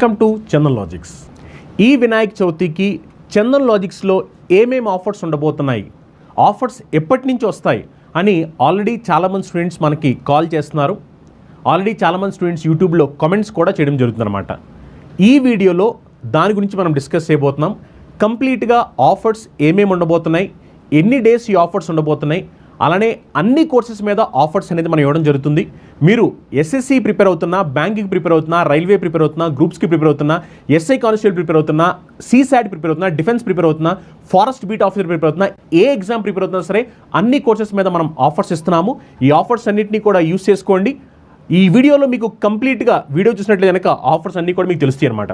Welcome to Chandan logics. ఈ వినాయక చవితికి చందన్ లాజిక్స్లో ఏమేమి ఆఫర్స్ ఉండబోతున్నాయి, ఆఫర్స్ ఎప్పటి నుంచి వస్తాయి అని ఆల్రెడీ చాలామంది స్టూడెంట్స్ మనకి కాల్ చేస్తున్నారు. ఆల్రెడీ చాలామంది స్టూడెంట్స్ యూట్యూబ్లో కామెంట్స్ కూడా చేయడం జరుగుతుందన్నమాట. ఈ వీడియోలో దాని గురించి మనం డిస్కస్ చేయబోతున్నాం. కంప్లీట్గా ఆఫర్స్ ఏమేమి ఉండబోతున్నాయి, ఎన్ని డేస్ ఈ ఆఫర్స్ ఉండబోతున్నాయి, అలానే అన్ని కోర్సెస్ మీద ఆఫర్స్ అనేది మనం ఇవ్వడం జరుగుతుంది. మీరు ఎస్ఎస్సి ప్రిపేర్ అవుతున్నా, బ్యాంకింగ్ ప్రిపేర్ అవుతున్నా, రైల్వే ప్రిపేర్ అవుతున్నా, గ్రూప్స్కి ప్రిపేర్ అవుతున్నా, ఎస్ఐ కానిస్టేబుల్ ప్రిపేర్ అవుతున్నా, సీసాట్ ప్రిపేర్ అవుతున్నా, డిఫెన్స్ ప్రిపేర్ అవుతున్నా, ఫారెస్ట్ బీట్ ఆఫీసర్ ప్రిపేర్ అవుతున్నా, ఏ ఎగ్జామ్ ప్రిపేర్ అవుతున్నా సరే అన్ని కోర్సెస్ మీద మనం ఆఫర్స్ ఇస్తున్నాము. ఈ ఆఫర్స్ అన్నింటినీ కూడా యూస్ చేసుకోండి. ఈ వీడియోలో మీకు కంప్లీట్గా వీడియో చూసినట్లయితే కనుక ఆఫర్స్ అన్నీ కూడా మీకు తెలుస్తాయి అనమాట.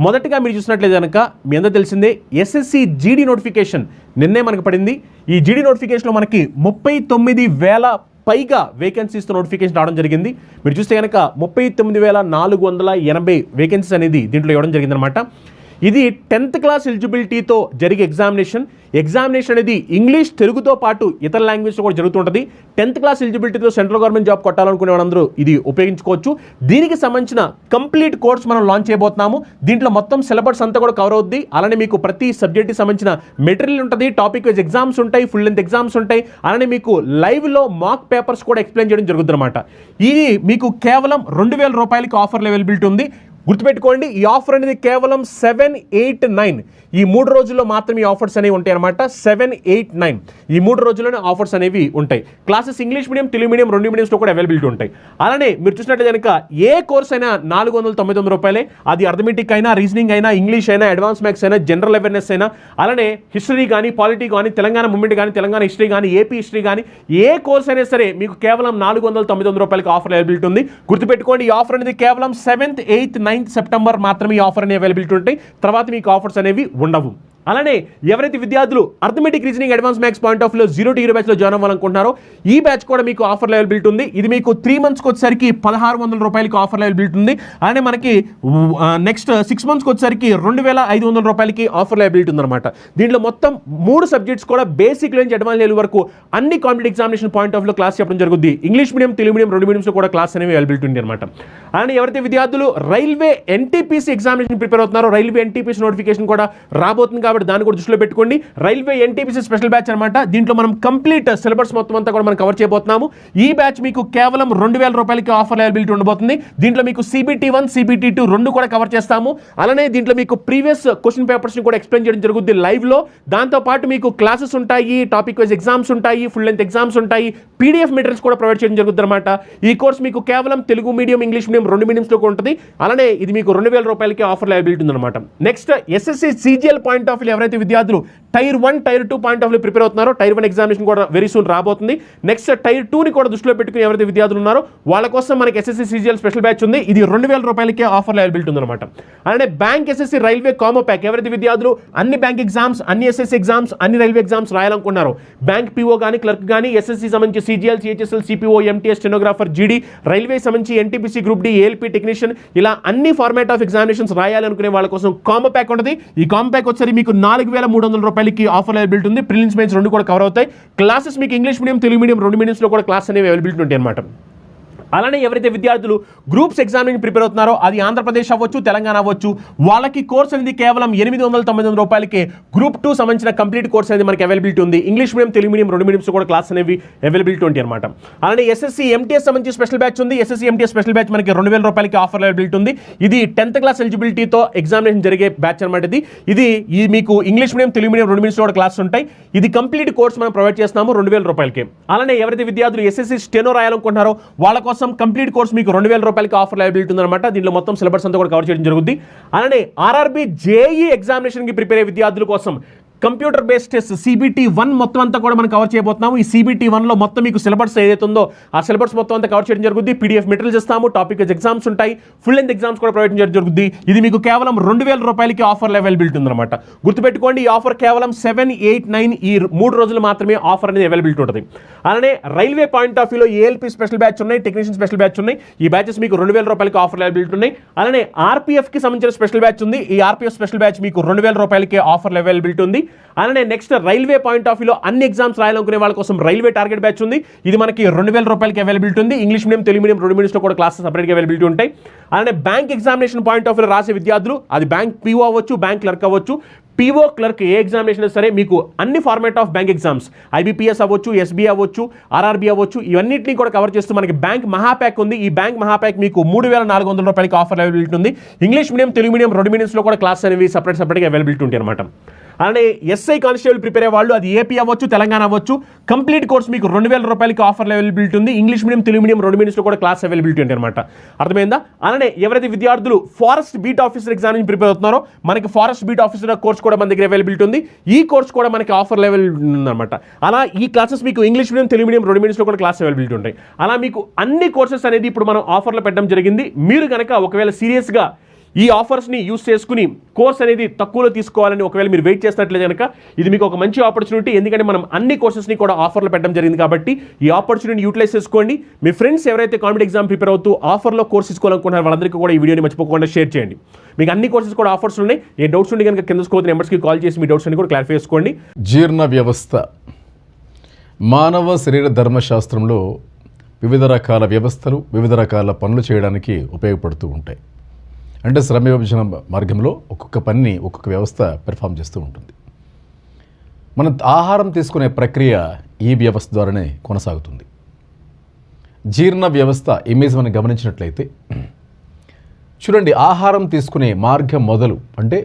మొదటగా మీరు చూసినట్లయితే కనుక మీ అందరూ తెలిసిందే ఎస్ఎస్సి జీడీ నోటిఫికేషన్ నిన్నే మనకు పడింది. ఈ జీడీ నోటిఫికేషన్లో మనకి 39,000 పైగా వేకెన్సీస్తో నోటిఫికేషన్ రావడం జరిగింది. మీరు చూస్తే కనుక 39,480 వేకెన్సీస్ అనేది దీంట్లో ఇవ్వడం జరిగిందనమాట. ఇది 10th క్లాస్ ఎలిజిబిలిటీతో జరిగే ఎగ్జామినేషన్ అనేది ఇంగ్లీష్, తెలుగుతో పాటు ఇతర లాంగ్వేజ్లో కూడా జరుగుతుంటుంది. 10th క్లాస్ ఎలిజిబిలిటీతో సెంట్రల్ గవర్నమెంట్ జాబ్ కొట్టాలనుకునే వాళ్ళందరూ ఇది ఉపయోగించుకోవచ్చు. దీనికి సంబంధించిన కంప్లీట్ కోర్స్ మనం లాంచ్ చేయబోతున్నాము. దీంట్లో మొత్తం సిలబస్ అంతా కూడా కవర్ అవుద్ది. అలానే మీకు ప్రతి సబ్జెక్ట్కి సంబంధించిన మెటీరియల్ ఉంటుంది, టాపిక్ వైజ్ ఎగ్జామ్స్ ఉంటాయి, ఫుల్ లెంత్ ఎగ్జామ్స్ ఉంటాయి. అలానే మీకు లైవ్లో మాక్ పేపర్స్ కూడా ఎక్స్ప్లెయిన్ చేయడం జరుగుతుంది అనమాట. ఇది మీకు కేవలం 2,000 రూపాయలకి ఆఫర్లు అవైలబిలిటీ ఉంది. గుర్తుపెట్టుకోండి, ఈ ఆఫర్ అనేది కేవలం 7, 8, 9 ఈ 3 రోజుల్లో మాత్రమే ఈ ఆఫర్స్ అనేవి ఉంటాయి అనమాట. 7, 8, 9 ఈ 3 రోజుల్లోనే ఆఫర్స్ అనేవి ఉంటాయి. Classes English medium, Telugu medium 2 మీడియంస్లో కూడా అవైలబిలిటీ ఉంటాయి. అలానే మీరు చూసినట్లయితే కనుక ఏ కోర్స్ అయినా 499 రూపాయలే. అది అర్థమెటిక్ అయినా, రీజనింగ్ అయినా, ఇంగ్లీష్ అయినా, అడ్వాన్స్ మ్యాథ్స్ అయినా, జనరల్ అవేర్నెస్ అయినా, అలానే హిస్టరీ కానీ, పాలిటీ కానీ, తెలంగాణ మూమెంట్ కానీ, తెలంగాణ హిస్టరీ కానీ, ఏపీ హిస్టరీ కానీ, ఏ కోర్స్ అయినా సరే మీకు కేవలం 499 రూపాయలకి ఆఫర్ అవైలబిలిటీ ఉంది. గుర్తుపెట్టుకోండి, ఈ ఆఫర్ అనేది కేవలం 7th, 8th, 9th సెప్టెంబర్ మాత్రమే ఈ ఆఫర్ అనేవి అవైలబిలిటీ ఉంటాయి. తర్వాత మీకు ఆఫర్స్ అనేవి ఉండవు. అలానే ఎవరైతే విద్యార్థులు arithmetic, reasoning, advance maths point of లో 0 to 20 బ్యాచ్లో జాయిన్ అవ్వాలనుకుంటున్నారో ఈ బ్యాచ్ కూడా మీకు ఆఫర్ అవైలబిలిటీ ఉంది. ఇది మీకు 3 మంత్స్కి వచ్చేసరికి 1,600 రూపాయలకి ఆఫర్ అవైలబిలిటీ ఉంది. అలానే మనకి నెక్స్ట్ 6 మంత్స్కి వచ్చేసరికి 2,500 రూపాయలకి ఆఫర్ అవైలబిలిటీ ఉందన్నమాట. దీంట్లో మొత్తం 3 సబ్జెక్ట్స్ కూడా బేసిక్ నుంచి అడ్వాన్స్ లెవెల్ వరకు అన్ని కాంపిటేటివ్ ఎగ్జామినేషన్ పాయింట్ ఆఫ్ లో క్లాస్ చెప్పడం జరుగుతుంది. ఇంగ్లీష్ మీడియం, తెలుగు మీడియం 2 మీడియంస్లో కూడా క్లాస్ అనేవి అవైలబిలిటీ ఉంది అనమాట. అలానే ఎవరైతే విద్యార్థులు రైల్వే ఎన్టీపీసీ ఎగ్జామినేషన్ ప్రిపేర్ అవుతున్నారో రైల్వే ఎన్టీపీసీ నోటిఫికేషన్ కూడా రాబోతుంది కాబట్టి దాన్ని కూడా దృష్టిలో పెట్టుకోండి. రైల్వే ఎన్టీపీసీ స్పెషల్ బ్యాచ్ అనమాట. దీంట్లో మనం కంప్లీట్ సిలబస్ మొత్తం అంతా కూడా మనం కవర్ చేయబోతున్నాము. ఈ బ్యాచ్ మీకు కేవలం 2,000 రూపాయలకి ఆఫర్ అవైలబిలిటీ ఉండబోతుంది. దీంట్లో మీకు CBT1, CBT2 రెండు కూడా కవర్ చేస్తాము. అలానే దీంట్లో మీకు ప్రీవియస్ క్వశ్చన్ పేపర్స్ని కూడా ఎక్స్ప్లెయిన్ చేయడం జరుగుతుంది లైవ్లో. దాంతోపాటు మీకు క్లాసెస్ ఉంటాయి, టాపిక్ వైజ్ ఎగ్జామ్స్ ఉంటాయి, ఫుల్ లెంత్ ఎగ్జామ్స్ ఉంటాయి, PDF మెటీరియల్స్ కూడా ప్రొవైడ్ చేయడం జరుగుతుంది అనమాట. ఈ కోర్స్ మీకు కేవలం తెలుగు మీడియం, ఇంగ్లీష్ మీడియం 2 మీడియంస్లో ఉంటుంది. అలానే ఇది మీకు 2,000 రూపాయలకి ఆఫర్ అవైలబిలిటీ ఉందన్నమాట. Next SSC CGL point of ఎవరైతే విద్యార్థులు tier 1, tier 2 point of prepare అవుతున్నారో టైర్ 1 ఎగ్జామినేషన్ కూడా వెరీ సూన్ రాబోతుంది. నెక్స్ట్ టైర్ 2ని కూడా దృష్టిలో పెట్టుకుని ఎవరైతే విద్యార్థులు ఉన్నారో వాళ్ళ కోసం మనకి SSC CGL స్పెషల్ బ్యాచ్ ఉంది. ఇది 2,000 రూపాయలకే ఆఫర్ అవైలబిలిటీ ఉందన్నమాట. అలానే బ్యాంక్ SSC రైల్వే కామో ప్యాక్ ఎవరైతే విద్యార్థులు అన్ని బ్యాంక్ ఎగ్జామ్స్, అన్ని SSC ఎగ్జామ్స్, అన్ని రైల్వే ఎగ్జామ్స్ రాయాలనుకున్నారో బ్యాంక్ PO కానీ, క్లర్క్ కానీ, SSC సంబంధించి CGL, CHSL, CPO, MTS, stenographer, GD, railway సంబంధించి NTPC, group D, ALP technician, ఇలా అన్ని ఫార్మాట్ ఆఫ్ ఎగ్జామినేషన్స్ రాయాలనుకునే వాళ్ళ కోసం కామో ప్యాక్ ఉంటుంది. ఈ కామో ప్యాక్ వచ్చేసరికి మీకు 4,300 రూపాయలకి ఆఫర్ అవైలబిలిటీ ఉంది. ప్రిలిమ్స్, మెయిన్స్ రెండు కూడా కవర్ అవుతాయి. క్లాసెస్ మీకు ఇంగ్లీష్ మీడియం, తెలుగు మీడియం 2 మీడియంస్లో కూడా క్లాస్ అనేవి అవైలబిలిటీ ఉంటాయి అనమాట. అలానే ఎవరైతే విద్యార్థులు గ్రూప్స్ ఎగ్జామినేషన్ ప్రిపేర్ అవుతున్నారో అది ఆంధ్రప్రదేశ్ అవ్వచ్చు, తెలంగాణ అవ్వచ్చు, వాళ్ళకి కోర్స్ అనేది కేవలం 899 రూపాయలకి గ్రూప్ 2 సంబంధించిన కంప్లీట్ కోర్స్ అనేది మనకి అవైలబిలిటీ ఉంది. English medium, Telugu medium 2 mediums కూడా క్లాస్ అనేవి అవైలబిలిటీ ఉంటాయి అనమాట. అలానే SSC MTS సంబంధించి స్పెషల్ బ్యాచ్ ఉంది. SSC MTS స్పెషల్ బ్యాచ్ మనకి 2,000 రూపాయలకి ఆఫర్ అవైలబిలిటీ ఉంది. ఇది 10th క్లాస్ ఎలిజిబిలిటీతో ఎగ్జామినేషన్ జరిగే బ్యాచ్ అనమాట. ఇది మీకు English medium, Telugu medium 2 mediums కూడా క్లాస్ ఉంటాయి. ఇది కంప్లీట్ కోర్స్ మనం ప్రొవైడ్ చేస్తున్నాము 2,000 రూపాయలకి. అలానే ఎవరైతే విద్యార్థులు SSC స్టెనో రాయాలనుకుంటున్నారో వాళ్ళ కోసం కంప్లీట్ కోర్స్ మీకు 2,000 రూపాయలకి ఆఫర్ అవైలబిలిటీ ఉందన్నమాట. దీంట్లో మొత్తం సిలబస్ అంతా కూడా కవర్ చేయడం జరుగుతుంది. అలానే RRB JEE ఎగ్జామినేషన్కి ప్రిపేర్ అయ్యే విద్యార్థుల కోసం కంప్యూటర్ బేస్డ్ టెస్ట్ CBT1 మొత్తం అంతా కూడా మనం కవర్ చేయబోతున్నాము. ఈ CBT1లో మొత్తం మీకు సిలబస్ ఏదైతే ఉందో ఆ సిలబస్ మొత్తం అంతా కవర్ చేయడం జరుగుతుంది. PDF మెటీరియల్స్ ఇస్తాము, టాపిక్ వైజ్ ఎగ్జామ్స్ ఉంటాయి, ఫుల్ లెంత్ ఎగ్జామ్స్ కూడా ప్రొవైడ్ చేయడం జరుగుతుంది. ఇది మీకు కేవలం 2,000 రూపాయలకి ఆఫర్ అవైలబిలిటీ ఉందన్నమాట. గుర్తుపెట్టుకోండి, ఈ ఆఫర్ కేవలం 7, 8, 9 ఈ 3 రోజులు మాత్రమే ఆఫర్ అనేది అవైలబిలిటీ ఉంటుంది. అలానే రైల్వే పాయింట్ ఆఫ్ వ్యూలో ALP స్పెషల్ బ్యాచ్ ఉన్నాయి, టెక్నీషియన్ స్పెషల్ బ్యాచ్ ఉన్నాయి. ఈ బ్యాచెస్ మీకు 2,000 రూపాయలకి ఆఫర్ అవైలబిలిటీ ఉన్నాయి. అలానే RPFకి సంబంధించిన స్పెషల్ బ్యాచ్ ఉంది. ఈ RPF స్పెషల్ బ్యాచ్ మీకు 2,000 రూపాయలకి ఆఫర్ అవైలబిలిటీ ఉంది. అలానే నెక్స్ట్ రైల్వే పాయింట్ ఆఫ్ వ్యూలో అన్ని ఎగ్జామ్స్ రాయాలనుకునే వాళ్ళ కోసం రైల్వే టార్గెట్ బ్యాచ్ ఉంది. ఇది మనకి 2000 రూపాయలకి అవైలబిలిటీ ఉంది. ఇంగ్లీష్ మీడియం, తెలుగు మీడియం 2 మీడియంస్లో కూడా క్లాసెస్ సపరేట్గా అవైలబిలిటీ ఉంటాయి. అలానే బ్యాంక్ ఎగ్జామినేషన్ పాయింట్ ఆఫ్ వ్యూలో రాసే విద్యార్థులు, అది బ్యాంక్ పీఓ అవ్వచ్చు, బ్యాంక్ క్లర్క్ అవ్వచ్చు, పీఓ క్లర్క్ ఏ ఎగ్జామినేషన్ సరే మీకు అన్ని format of bank exams, IBPS అవ్వచ్చు, ఎస్బీ అవ్వచ్చు, ఆర్ఆర్బీ అవ్వచ్చు, ఇవన్నింటినీ కూడా కవర్ చేస్తూ మనకి బ్యాంక్ మహాప్యాక్ ఉంది. ఈ బ్యాంక్ మహాప్యాక్ మీకు 3400 రూపాయలకి ఆఫర్ అవైలబిలిటీ ఉంది. ఇంగ్లీష్ మీడియం, తెలుగు మీడియం 2 మీడియంస్లో కూడా క్లాస్ అనేవి సపరేట్గా అవైలబిలిటీ ఉంటాయి అనమాట. అలానే ఎస్ఐ కానిస్టేబుల్ ప్రిపేర్ అయ్యే వాళ్ళు, అది ఏపీ అవ్వచ్చు, తెలంగాణ అవ్వచ్చు, కంప్లీట్ కోర్స్ మీకు 2000 రూపాయలకి ఆఫర్ అవైలబిలిటీ ఉంది. ఇంగ్లీష్ మీడియం, తెలుగు మీడియం 2 మీడియంస్లో కూడా క్లాస్ అవైలబిలిటీ ఉంటాయి అనమాట. అర్థమైందా? అలానే ఎవరైతే విద్యార్థులు ఫారెస్ట్ బీట్ ఆఫీసర్ ఎగ్జామ్ నుంచి ప్రిపేర్ అవుతున్నారో, మనకి ఫారెస్ట్ బీట్ ఆఫీసర్ కోర్స్ కూడా మన దగ్గర అవైలబిలిటీ ఉంది. ఈ కోర్స్ కూడా మనకి ఆఫర్ లెవెల్ ఉందన్నమాట. అలా ఈ క్లాసెస్ మీకు ఇంగ్లీష్ మీడియం, తెలుగు మీడియం 2 మీడియంస్లో కూడా క్లాస్ అవైలబిలిటీ ఉంటాయి. అలా మీకు అన్ని కోర్సెస్ అనేది ఇప్పుడు మనం ఆఫర్లో పెట్టడం జరిగింది. మీరు కనుక ఒకవేళ సీరియస్గా ఈ ఆఫర్స్ని యూస్ చేసుకుని కోర్స్ అనేది తక్కువలో తీసుకోవాలని ఒకవేళ మీరు వెయిట్ చేసినట్లయితే కనుక ఇది మీకు ఒక మంచి ఆపర్చునిటీ. ఎందుకంటే మనం అన్ని కోర్సెస్ని కూడా ఆఫర్లో పెట్టడం జరిగింది కాబట్టి ఈ ఆపర్చునిటీ యూటిలైజ్ చేసుకోండి. మీ ఫ్రెండ్స్ ఎవరైతే కాంపిటేటివ్ ఎగ్జామ్ ప్రిపేర్ అవుతూ ఆఫర్లో కోర్స్ తీసుకోవాలనుకుంటున్నారో వాళ్ళందరికీ కూడా ఈ వీడియోని మర్చిపోకుండా షేర్ చేయండి. మీకు అన్ని కోర్సెస్ కూడా ఆఫర్స్ ఉన్నాయి. ఏ డౌట్స్ ఉంటే కనుక కింద స్క్రోల్ నెంబర్స్కి కాల్ చేసి మీ డౌట్స్ అన్ని కూడా క్లారిఫై చేసుకోండి. జీర్ణ వ్యవస్థ మానవ శరీర ధర్మశాస్త్రంలో వివిధ రకాల వ్యవస్థలు, వివిధ రకాల పనులు చేయడానికి ఉపయోగపడుతూ ఉంటాయి. అంటే శ్రమ విభజన మార్గంలో ఒక్కొక్క పనిని ఒక్కొక్క వ్యవస్థ పెర్ఫామ్ చేస్తూ ఉంటుంది. మనం ఆహారం తీసుకునే ప్రక్రియ ఈ వ్యవస్థ ద్వారానే కొనసాగుతుంది. జీర్ణ వ్యవస్థ ఇమేజ్ మనం గమనించినట్లయితే చూడండి, ఆహారం తీసుకునే మార్గం మొదలు అంటే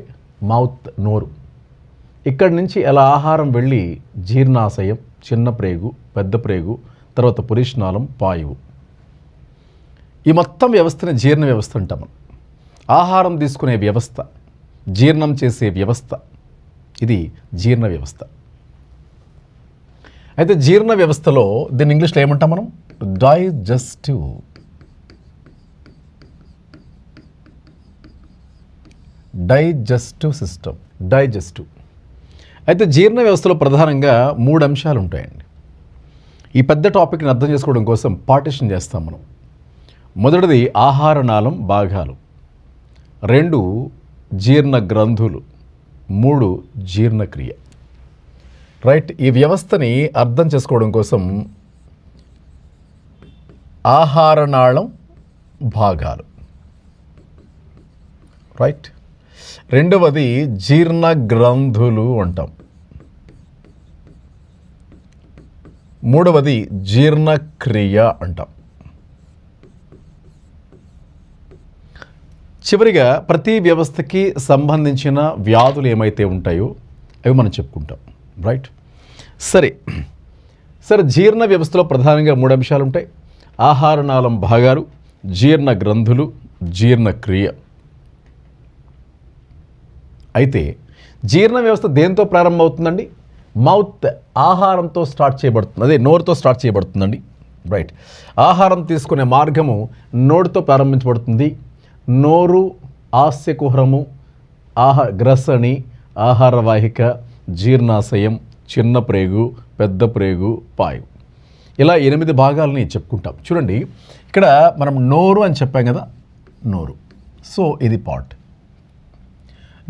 మౌత్, నోరు. ఇక్కడి నుంచి ఎలా ఆహారం వెళ్ళి జీర్ణాశయం, చిన్న ప్రేగు, పెద్ద ప్రేగు, తర్వాత పురీష్నాళం, పాయువు, ఈ మొత్తం వ్యవస్థని జీర్ణ వ్యవస్థ అంటాం మనం. ఆహారం తీసుకునే వ్యవస్థ, జీర్ణం చేసే వ్యవస్థ, ఇది జీర్ణ వ్యవస్థ. అయితే జీర్ణ వ్యవస్థలో దీన్ని ఇంగ్లీష్లో ఏమంటాం మనం? డైజెస్టివ్. Digestive system, digestive. అయితే జీర్ణ వ్యవస్థలో ప్రధానంగా 3 అంశాలు ఉంటాయండి. ఈ పెద్ద టాపిక్ని అర్థం చేసుకోవడం కోసం పార్టిషన్ చేస్తాం మనం. మొదటిది ఆహార నాళం భాగాలు, 2 జీర్ణ గ్రంథులు, 3 జీర్ణక్రియ. రైట్. ఈ వ్యవస్థని అర్థం చేసుకోవడం కోసం ఆహార నాళం భాగాలు, రైట్, రెండవది జీర్ణ గ్రంథులు అంటాం, మూడవది జీర్ణక్రియ అంటాం. చివరిగా ప్రతి వ్యవస్థకి సంబంధించిన వ్యాధులు ఏమైతే ఉంటాయో అవి మనం చెప్పుకుంటాం. రైట్. సరే, జీర్ణ వ్యవస్థలో ప్రధానంగా 3 అంశాలు ఉంటాయి. ఆహార నాళం భాగాలు, జీర్ణ గ్రంథులు, జీర్ణక్రియ. అయితే జీర్ణ వ్యవస్థ దేంతో ప్రారంభమవుతుందండి? మౌత్, ఆహారంతో స్టార్ట్ చేయబడుతుంది, అదే నోరుతో స్టార్ట్ చేయబడుతుందండి. రైట్. ఆహారం తీసుకునే మార్గము నోరుతో ప్రారంభించబడుతుంది. నోరు, ఆస్యకుహరము, గ్రసని, ఆహారవాహిక, జీర్ణాశయం, చిన్న ప్రేగు, పెద్ద ప్రేగు, పాయు, ఇలా 8 భాగాలని చెప్పుకుంటాం. చూడండి, ఇక్కడ మనం నోరు అని చెప్పాం కదా, నోరు. సో ఇది పార్ట్.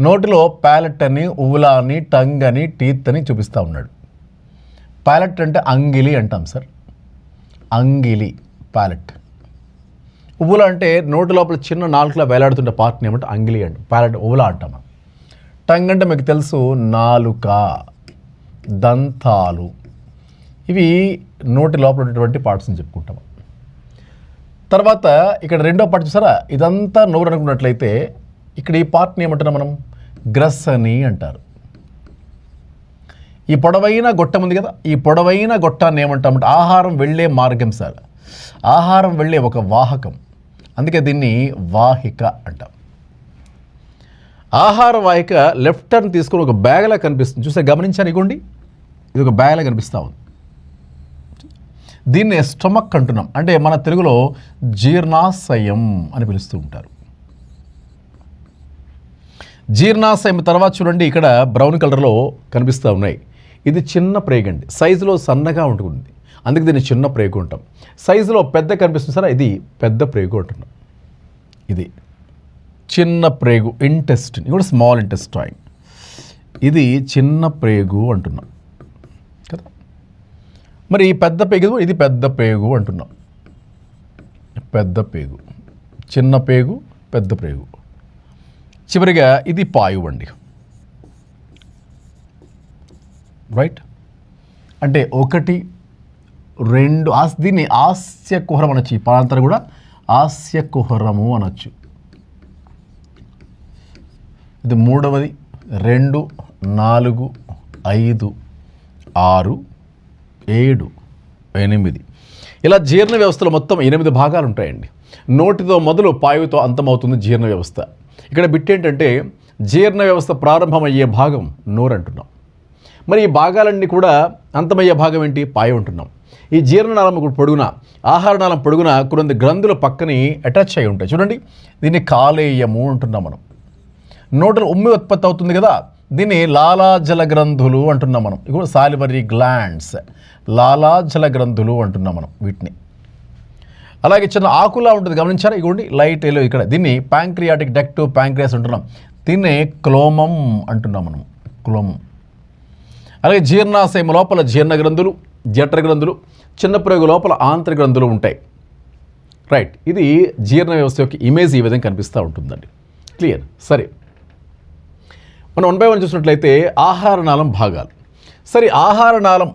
నోటిలో ప్యాలెట్ అని, ఉవులా అని, టంగ్ అని, టీత్ అని చూపిస్తూ ఉన్నాడు. ప్యాలెట్ అంటే అంగిలి అంటాం సార్, అంగిలి ప్యాలెట్. ఉవ్వులా అంటే నోటి లోపల చిన్న నాలుకలా వేలాడుతుంటే పార్ట్ని ఏమంటే అంగిలి అంట, ప్యాలెట్ ఉవ్వులా అంటాం. టంగ్ అంటే మీకు తెలుసు, నాలుక, దంతాలు, ఇవి నోటి లోపల ఉన్నటువంటి పార్ట్స్ని చెప్పుకుంటాం. తర్వాత ఇక్కడ రెండో పార్ట్ చూసారా, ఇదంతా నోరు అనుకున్నట్లయితే ఇక్కడ ఈ పార్ట్ని ఏమంటున్నాం మనం? గ్రస్ అని అంటారు. ఈ పొడవైన గొట్టం ఉంది కదా, ఈ పొడవైన గొట్టాన్ని ఏమంటామంటే ఆహారం వెళ్ళే మార్గం సార్, ఆహారం వెళ్ళే ఒక వాహకం, అందుకే దీన్ని వాహిక అంటాం. ఆహార వాహిక లెఫ్ట్ టర్న్ తీసుకుని ఒక బ్యాగ్లా కనిపిస్తుంది, చూసే గమనించాను, ఇగోండి ఇది ఒక బ్యాగ్లా కనిపిస్తూ ఉంది. దీన్ని స్టమక్ అంటున్నాం, అంటే మన తెలుగులో జీర్ణాశయం అని పిలుస్తూ ఉంటారు. జీర్ణాశయం తర్వాత చూడండి, ఇక్కడ బ్రౌన్ కలర్లో కనిపిస్తూ ఉన్నాయి, ఇది చిన్న ప్రేగు అండి, సైజులో సన్నగా ఉంటుంది, అందుకే దీన్ని చిన్న ప్రేగు ఉంటాం. సైజులో పెద్ద కనిపిస్తుంది సార్, ఇది పెద్ద ప్రేగు అంటున్నాం. ఇది చిన్న ప్రేగు, ఇంటెస్టిన్, ఇది కూడా స్మాల్ ఇంటెస్టైన్. ఇది చిన్న ప్రేగు అంటున్నాం కదా. మరి ఈ పెద్ద పేగు, ఇది పెద్ద పేగు అంటున్నాం. పెద్ద పేగు, చిన్న పేగు, పెద్ద పేగు. చివరిగా ఇది పాయువు అండి. రైట్, అంటే 1, 2 దీన్ని హాస్య కుహరం అనొచ్చు. ఈ పాలంతా కూడా హాస్య కుహరము అనొచ్చు. ఇది 3వది, 2, 4, 5, 6, 7, 8. ఇలా జీర్ణ వ్యవస్థలో మొత్తం 8 భాగాలు ఉంటాయండి. నోటితో మొదలు పాయువుతో అంతమవుతుంది జీర్ణ వ్యవస్థ. ఇక్కడ బిట్ ఏంటంటే జీర్ణ వ్యవస్థ ప్రారంభమయ్యే భాగం నోరు అంటున్నాం. మరి ఈ భాగాలన్నీ కూడా అంతమయ్యే భాగం ఏంటి? పాయు అంటున్నాం. ఈ జీర్ణనాళం పొడుగున, ఆహారనాళం పొడుగున కొన్ని గ్రంథులు పక్కని అటాచ్ అయి ఉంటాయి. చూడండి, దీన్ని కాలేయము అంటున్నాం మనం. నోటిలో ఉమ్మి ఉత్పత్తి అవుతుంది కదా, దీన్ని లాలాజల గ్రంథులు అంటున్నాం మనం. ఇప్పుడు సాలివరీ గ్లాండ్స్, లాలాజల గ్రంథులు అంటున్నాం మనం వీటిని. అలాగే చిన్న ఆకులా ఉంటుంది, గమనించారా? ఇగోండి లైట్ ఎల్లో ఇక్కడ. దీన్ని ప్యాంక్రియాటిక్ డక్ట్, ప్యాంక్రియాస్ అంటున్నాం. దీన్నే క్లోమం అంటున్నాం మనం, క్లోమం. అలాగే జీర్ణాశయం లోపల జీర్ణ గ్రంథులు, జఠర గ్రంథులు, చిన్న ప్రేగు లోపల ఆంతర గ్రంథులు ఉంటాయి. రైట్, ఇది జీర్ణ వ్యవస్థ యొక్క ఇమేజ్ ఈ విధంగా కనిపిస్తూ ఉంటుందండి. క్లియర్? సరే, మనం 1 by 1 చూసినట్లయితే ఆహారనాళం భాగాలు. సరే, ఆహారనాళం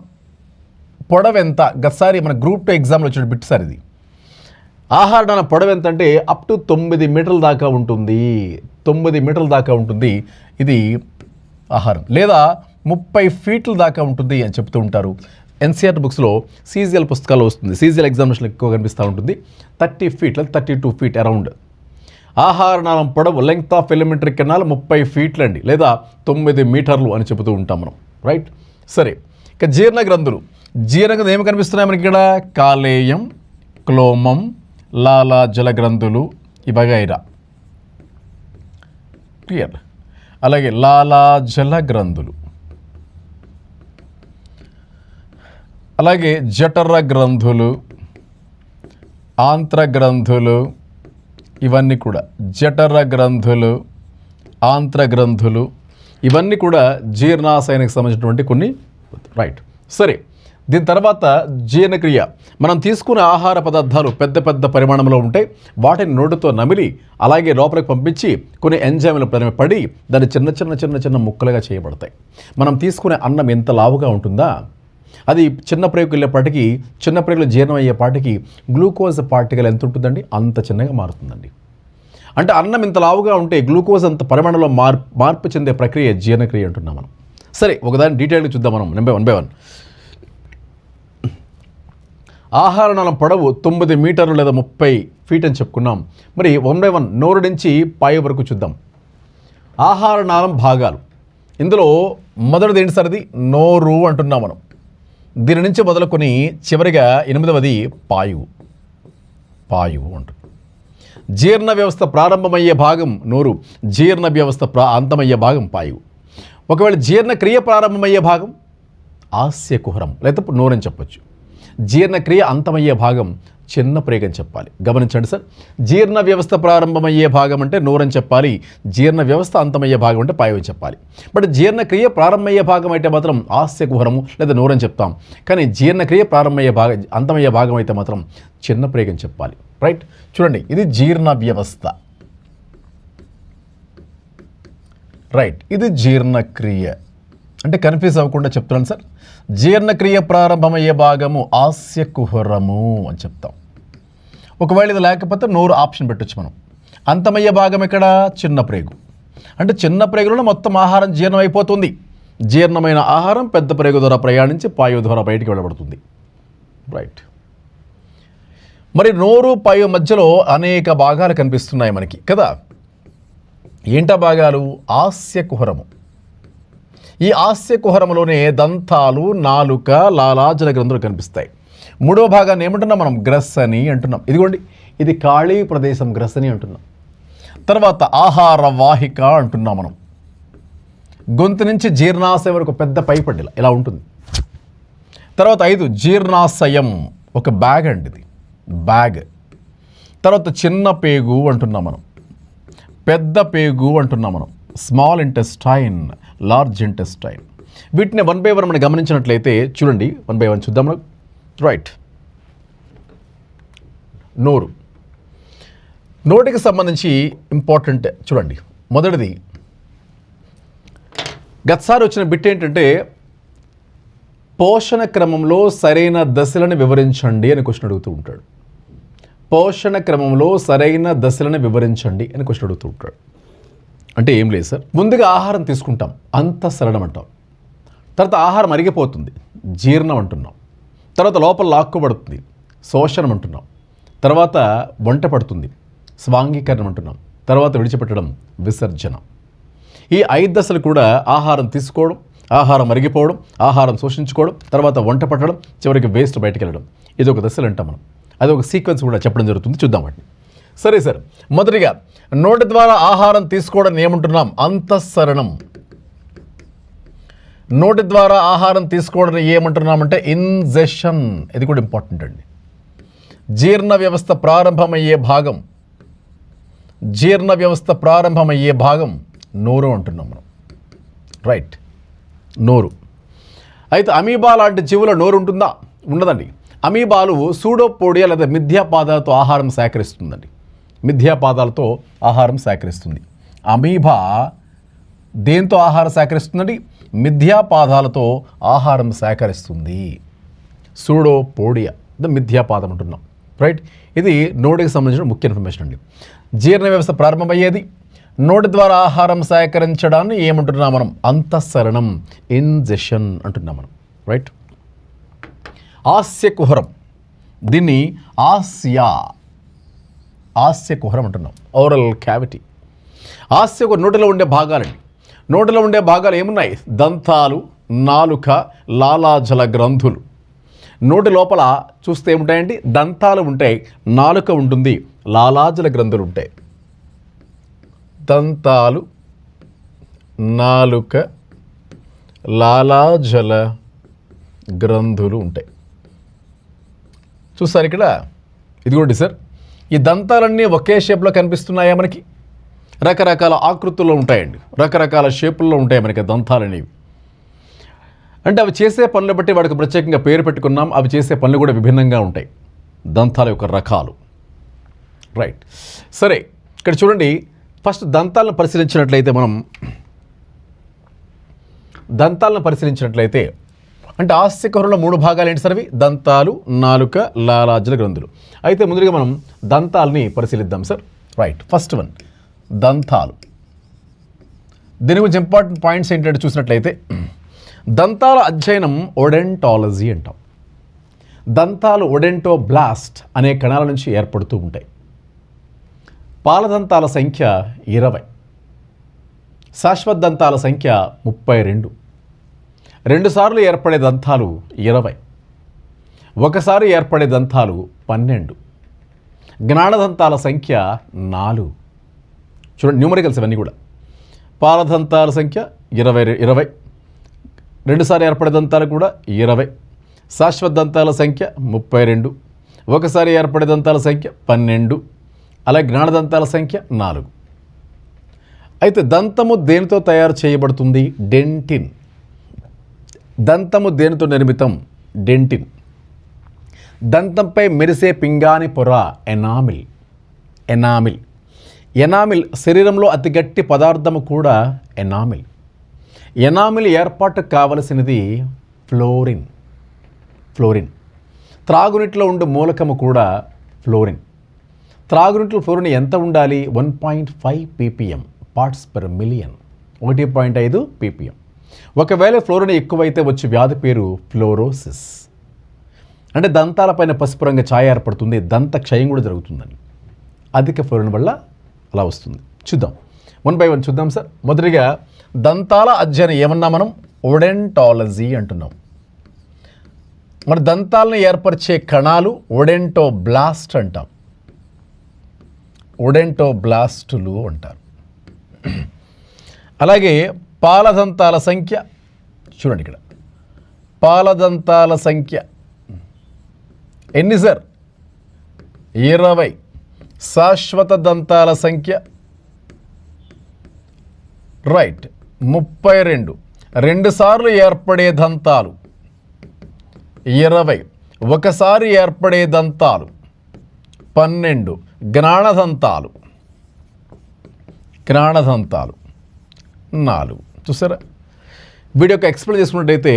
పొడవెంత? గతసారి మన గ్రూప్ 2 ఎగ్జామ్లో వచ్చిన బిట్ సార్ ఇది. ఆహారనాళం పొడవు ఎంత అంటే అప్ టు 9 మీటర్ల దాకా ఉంటుంది. 9 మీటర్ల దాకా ఉంటుంది ఇది ఆహారం, లేదా 30 ఫీట్ల దాకా ఉంటుంది అని చెప్తూ ఉంటారు. ఎన్సీఆర్టీ బుక్స్లో సీజీఎల్ పుస్తకాల్లో వస్తుంది. సీజీఎల్ ఎగ్జామినేషన్లో ఎక్కువ కనిపిస్తూ ఉంటుంది. 30 ఫీట్ లేదా 32 ఫీట్ అరౌండ్. ఆహారనాళం పొడవు, లెంగ్త్ ఆఫ్ ఎలిమెంటరీ కెనాల్ 30 ఫీట్లు అండి, లేదా 9 మీటర్లు అని చెబుతూ ఉంటాం మనం. రైట్, సరే. ఇక జీర్ణ గ్రంథులు. జీర్ణ గ్రంథులు ఏమి కనిపిస్తున్నాయి మనకి ఇక్కడ? కాలేయం, క్లోమం, లాలాజల గ్రంథులు, వగైరా. క్లియర్? అలాగే లాలాజల గ్రంథులు, అలాగే జఠర గ్రంథులు, ఆంత్ర గ్రంథులు, ఇవన్నీ కూడా జఠర గ్రంథులు, ఆంత్ర గ్రంథులు, ఇవన్నీ కూడా జీర్ణాశయానికి సంబంధించినటువంటి కొన్ని. రైట్, సరే. దీని తర్వాత జీర్ణక్రియ. మనం తీసుకునే ఆహార పదార్థాలు పెద్ద పెద్ద పరిమాణంలో ఉంటాయి. వాటిని నోటితో నమిలి అలాగే లోపలికి పంపించి కొన్ని ఎంజైమ్లు పడి దాన్ని చిన్న చిన్న చిన్న చిన్న ముక్కలుగా చేయబడతాయి. మనం తీసుకునే అన్నం ఎంత లావుగా ఉంటుందా, అది చిన్న ప్రేగుకు వెళ్ళేపాటికి, చిన్న ప్రేగులు జీర్ణం అయ్యేపాటికి గ్లూకోజ్ పార్టికల్ ఎంత ఉంటుందండి? అంత చిన్నగా మారుతుందండి. అంటే అన్నం ఇంత లావుగా ఉంటే గ్లూకోజ్ అంత పరిమాణంలో మార్పు చెందే ప్రక్రియ జీర్ణక్రియ అంటున్నాం మనం. సరే, ఒకదాన్ని డీటెయిల్గా చూద్దాం మనం 1 by 1. ఆహారనాళం పొడవు 9 మీటర్లు లేదా 30 ఫీట్ అని చెప్పుకున్నాం. మరి 1 by 1 నోరు నుంచి పాయ వరకు చూద్దాం. ఆహారనాళం భాగాలు. ఇందులో మొదటిది ఏంటి సార్? అది నోరు అంటున్నాం మనం. దీని నుంచి మొదలుకొని చివరిగా 8వది పాయువు. పాయువు అంటుంది. జీర్ణ వ్యవస్థ ప్రారంభమయ్యే భాగం నోరు, జీర్ణ వ్యవస్థ అంతమయ్యే భాగం పాయువు. ఒకవేళ జీర్ణక్రియ ప్రారంభమయ్యే భాగం హాస్య కుహరం లేదా నోరు అని చెప్పొచ్చు. జీర్ణక్రియ అంతమయ్యే భాగం చిన్న ప్రేగు అని చెప్పాలి. గమనించండి సార్, జీర్ణ వ్యవస్థ ప్రారంభమయ్యే భాగం అంటే నోరు అని చెప్పాలి, జీర్ణ వ్యవస్థ అంతమయ్యే భాగం అంటే పాయువు అని చెప్పాలి. బట్ జీర్ణక్రియ ప్రారంభమయ్యే భాగం అయితే మాత్రం హాస్య కుహరము లేదా నోరు అని చెప్తాం. కానీ జీర్ణక్రియ ప్రారంభమయ్యే భాగం, అంతమయ్యే భాగం అయితే మాత్రం చిన్న ప్రేగు అని చెప్పాలి. రైట్, చూడండి, ఇది జీర్ణ వ్యవస్థ. రైట్, ఇది జీర్ణక్రియ. అంటే కన్ఫ్యూజ్ అవ్వకుండా చెప్తున్నాను సార్. జీర్ణక్రియ ప్రారంభమయ్యే భాగము హాస్య కుహరము అని చెప్తాం. ఒకవేళ ఇది లేకపోతే నోరు ఆప్షన్ పెట్టచ్చు మనం. అంతమయ్యే భాగం ఇక్కడ చిన్న ప్రేగు. అంటే చిన్న ప్రేగులో మొత్తం ఆహారం జీర్ణం అయిపోతుంది. జీర్ణమైన ఆహారం పెద్ద ప్రేగు ద్వారా ప్రయాణించి పాయువు ద్వారా బయటికి వెళ్ళబడుతుంది. రైట్, మరి నోరు పాయువు మధ్యలో అనేక భాగాలు కనిపిస్తున్నాయి మనకి కదా. ఏంటా భాగాలు? హాస్య కుహరము. ఈ హాస్య కుహరంలోనే దంతాలు, నాలుక, లాలాజల గ్రంథులు కనిపిస్తాయి. 3వ భాగాన్ని ఏమంటున్నాం మనం? గ్రసని అంటున్నాం. ఇదిగోండి, ఇది ఖాళీ ప్రదేశం, గ్రసని అంటున్నాం. తర్వాత ఆహార వాహిక అంటున్నాం మనం. గొంతు నుంచి జీర్ణాశయం వరకు పెద్ద పైపడ్డిలా ఇలా ఉంటుంది. తర్వాత 5 జీర్ణాశయం, ఒక బ్యాగ్ అండి, ఇది బ్యాగ్. తర్వాత చిన్న పేగు అంటున్నాం మనం, పెద్ద పేగు అంటున్నాం మనం. Small intestine, large intestine. వీటిని 1 by 1 మనం గమనించినట్లయితే చూడండి, 1 by 1 చూద్దాం మనం. రైట్, నోరు. నోటికి సంబంధించి ఇంపార్టెంట్ చూడండి. మొదటిది గతసారి వచ్చిన బిట్ ఏంటంటే పోషణ క్రమంలో సరైన దశలను వివరించండి అని క్వశ్చన్ అడుగుతూ ఉంటాడు. పోషణ క్రమంలో సరైన దశలను వివరించండి అని క్వశ్చన్ అడుగుతూ ఉంటాడు. అంటే ఏం లేదు సార్, ముందుగా ఆహారం తీసుకుంటాం, అంతఃసరణం అంటాం. తర్వాత ఆహారం అరిగిపోతుంది, జీర్ణం అంటున్నాం. తర్వాత లోపల లాక్కుబడుతుంది, శోషణం అంటున్నాం. తర్వాత వంట పడుతుంది, స్వాంగీకరణం అంటున్నాం. తర్వాత విడిచిపెట్టడం, విసర్జనం. ఈ 5 దశలు కూడా ఆహారం తీసుకోవడం, ఆహారం అరిగిపోవడం, ఆహారం శోషించుకోవడం, తర్వాత వంట పట్టడం, చివరికి వేస్ట్ బయటకు వెళ్ళడం. ఇది ఒక దశలు అంటాం మనం. అది ఒక సీక్వెన్స్ కూడా చెప్పడం జరుగుతుంది, చూద్దాం వాటిని. సరే సార్, మొదటిగా నోటి ద్వారా ఆహారం తీసుకోవడం ఏమంటున్నాం? అంతఃసరణం. నోటి ద్వారా ఆహారం తీసుకోవడం ఏమంటున్నామంటే ఇంజెషన్. ఇది కూడా ఇంపార్టెంట్ అండి. జీర్ణ వ్యవస్థ ప్రారంభమయ్యే భాగం, జీర్ణ వ్యవస్థ ప్రారంభమయ్యే భాగం నోరు అంటున్నాం మనం. రైట్, నోరు. అయితే అమీబా లాంటి జీవుల నోరు ఉంటుందా? ఉండదండి. అమీబాలు సూడోపోడియా లేదా మిథ్యాపాదాలతో ఆహారం సేకరిస్తుందండి. మిథ్యాపాదాలతో ఆహారం సేకరిస్తుంది. అమీబా దేంతో ఆహారం సేకరిస్తుందండి? మిథ్యాపాదాలతో ఆహారం సేకరిస్తుంది. సూడోపోడియా, మిథ్యాపాదం అంటున్నాం. రైట్, ఇది నోటికి సంబంధించిన ముఖ్య ఇన్ఫర్మేషన్ అండి. జీర్ణ వ్యవస్థ ప్రారంభమయ్యేది, నోటి ద్వారా ఆహారం సేకరించడాన్ని ఏమంటున్నాం మనం? అంతఃసరణం, ఇంజెషన్ అంటున్నాం మనం. రైట్, ఆస్యకుహరం, దీన్ని ఆస్యకుహరం అంటున్నాం. Oral cavity. ఆస్యకుహరం నోటిలో ఉండే భాగాలండి. నోటిలో ఉండే భాగాలు ఏమున్నాయి? దంతాలు, నాలుక, లాలాజల గ్రంథులు. నోటి లోపల చూస్తే ఏముంటాయండి? దంతాలు ఉంటాయి, నాలుక ఉంటుంది, లాలాజల గ్రంథులు ఉంటాయి. దంతాలు, నాలుక, లాలాజల గ్రంథులు ఉంటాయి. చూస్తారు ఇక్కడ, ఇదిగోండి సార్, ఈ దంతాలన్నీ ఒకే షేప్లో కనిపిస్తున్నాయా మనకి? రకరకాల ఆకృతుల్లో ఉంటాయండి, రకరకాల షేపుల్లో ఉంటాయి మనకి దంతాలు అనేవి. అంటే అవి చేసే పనులు బట్టి వాడికి ప్రత్యేకంగా పేరు పెట్టుకున్నాం. అవి చేసే పనులు కూడా విభిన్నంగా ఉంటాయి, దంతాల యొక్క రకాలు. రైట్, సరే, ఇక్కడ చూడండి. ఫస్ట్ దంతాలను పరిశీలించినట్లయితే అంటే ఆస్యకుహరంలో 3 భాగాలు ఏంటి సార్? అవి దంతాలు, నాలుక, లాలాజల గ్రంథులు. అయితే ముందుగా మనం దంతాలని పరిశీలిద్దాం సార్. రైట్, ఫస్ట్ వన్ దంతాలు. దీని గురించి ఇంపార్టెంట్ పాయింట్స్ ఏంటంటే చూసినట్లయితే దంతాల అధ్యయనం ఓడెంటాలజీ అంటాం. దంతాలు ఓడెంటోబ్లాస్ట్ అనే కణాల నుంచి ఏర్పడుతూ ఉంటాయి. పాలదంతాల సంఖ్య 20, శాశ్వత దంతాల సంఖ్య 32. 2 సార్లు ఏర్పడే దంతాలు 20, ఒకసారి ఏర్పడే దంతాలు 12. జ్ఞానదంతాల సంఖ్య 4. చూడండి, న్యూమరికల్స్ ఇవన్నీ కూడా. పాలదంతాల సంఖ్య 20, 2 సార్లు ఏర్పడే దంతాలు కూడా 20, శాశ్వత దంతాల సంఖ్య 32, ఒకసారి ఏర్పడే దంతాల సంఖ్య 12, అలాగే జ్ఞానదంతాల సంఖ్య 4. అయితే దంతము దేనితో తయారు చేయబడుతుంది? డెంటిన్. దంతము దేనితో నిర్మితం? డెంటిన్. దంతంపై మెరిసే పింగాణి పొర ఎనామిల్. ఎనామిల్ శరీరంలో అతి గట్టి పదార్థము కూడా ఎనామిల్. ఎనామిల్ ఏర్పాటు కావలసినది ఫ్లోరిన్. త్రాగునీటిలో ఉండే మూలకము కూడా ఫ్లోరిన్. త్రాగునీటిలో ఫ్లోరిన్ ఎంత ఉండాలి? 1.5 ppm, parts per million. 1.5 ppm. ఒకవేళ ఫ్లోరిన్ ఎక్కువైతే వచ్చే వ్యాధి పేరు ఫ్లోరోసిస్. అంటే దంతాలపైన పసుపు రంగు ఛాయ ఏర్పడుతుంది, దంత క్షయం కూడా జరుగుతుందని. అధిక ఫ్లోరిన్ వల్ల అలా వస్తుంది. చూద్దాం, 1 by 1 చూద్దాం సార్. మొదటిగా దంతాల అధ్యయనం ఏమన్నా మనం? ఓడెంటాలజీ అంటున్నాం. మరి దంతాలను ఏర్పరిచే కణాలు ఓడెంటోబ్లాస్ట్ అంటాం. ఓడెంటోబ్లాస్టులు అంటారు. అలాగే పాలదంతాల సంఖ్య చూడండి, ఇక్కడ పాలదంతాల సంఖ్య ఎన్ని సార్? 20. శాశ్వత దంతాల సంఖ్య రైట్. 32 రెండు సార్లు ఏర్పడే దంతాలు 20 ఒకసారి ఏర్పడే దంతాలు 12 జ్ఞానదంతాలు 4. చూసారా? వీడియో యొక్క ఎక్స్ప్లెయిన్ చేసుకున్నట్టయితే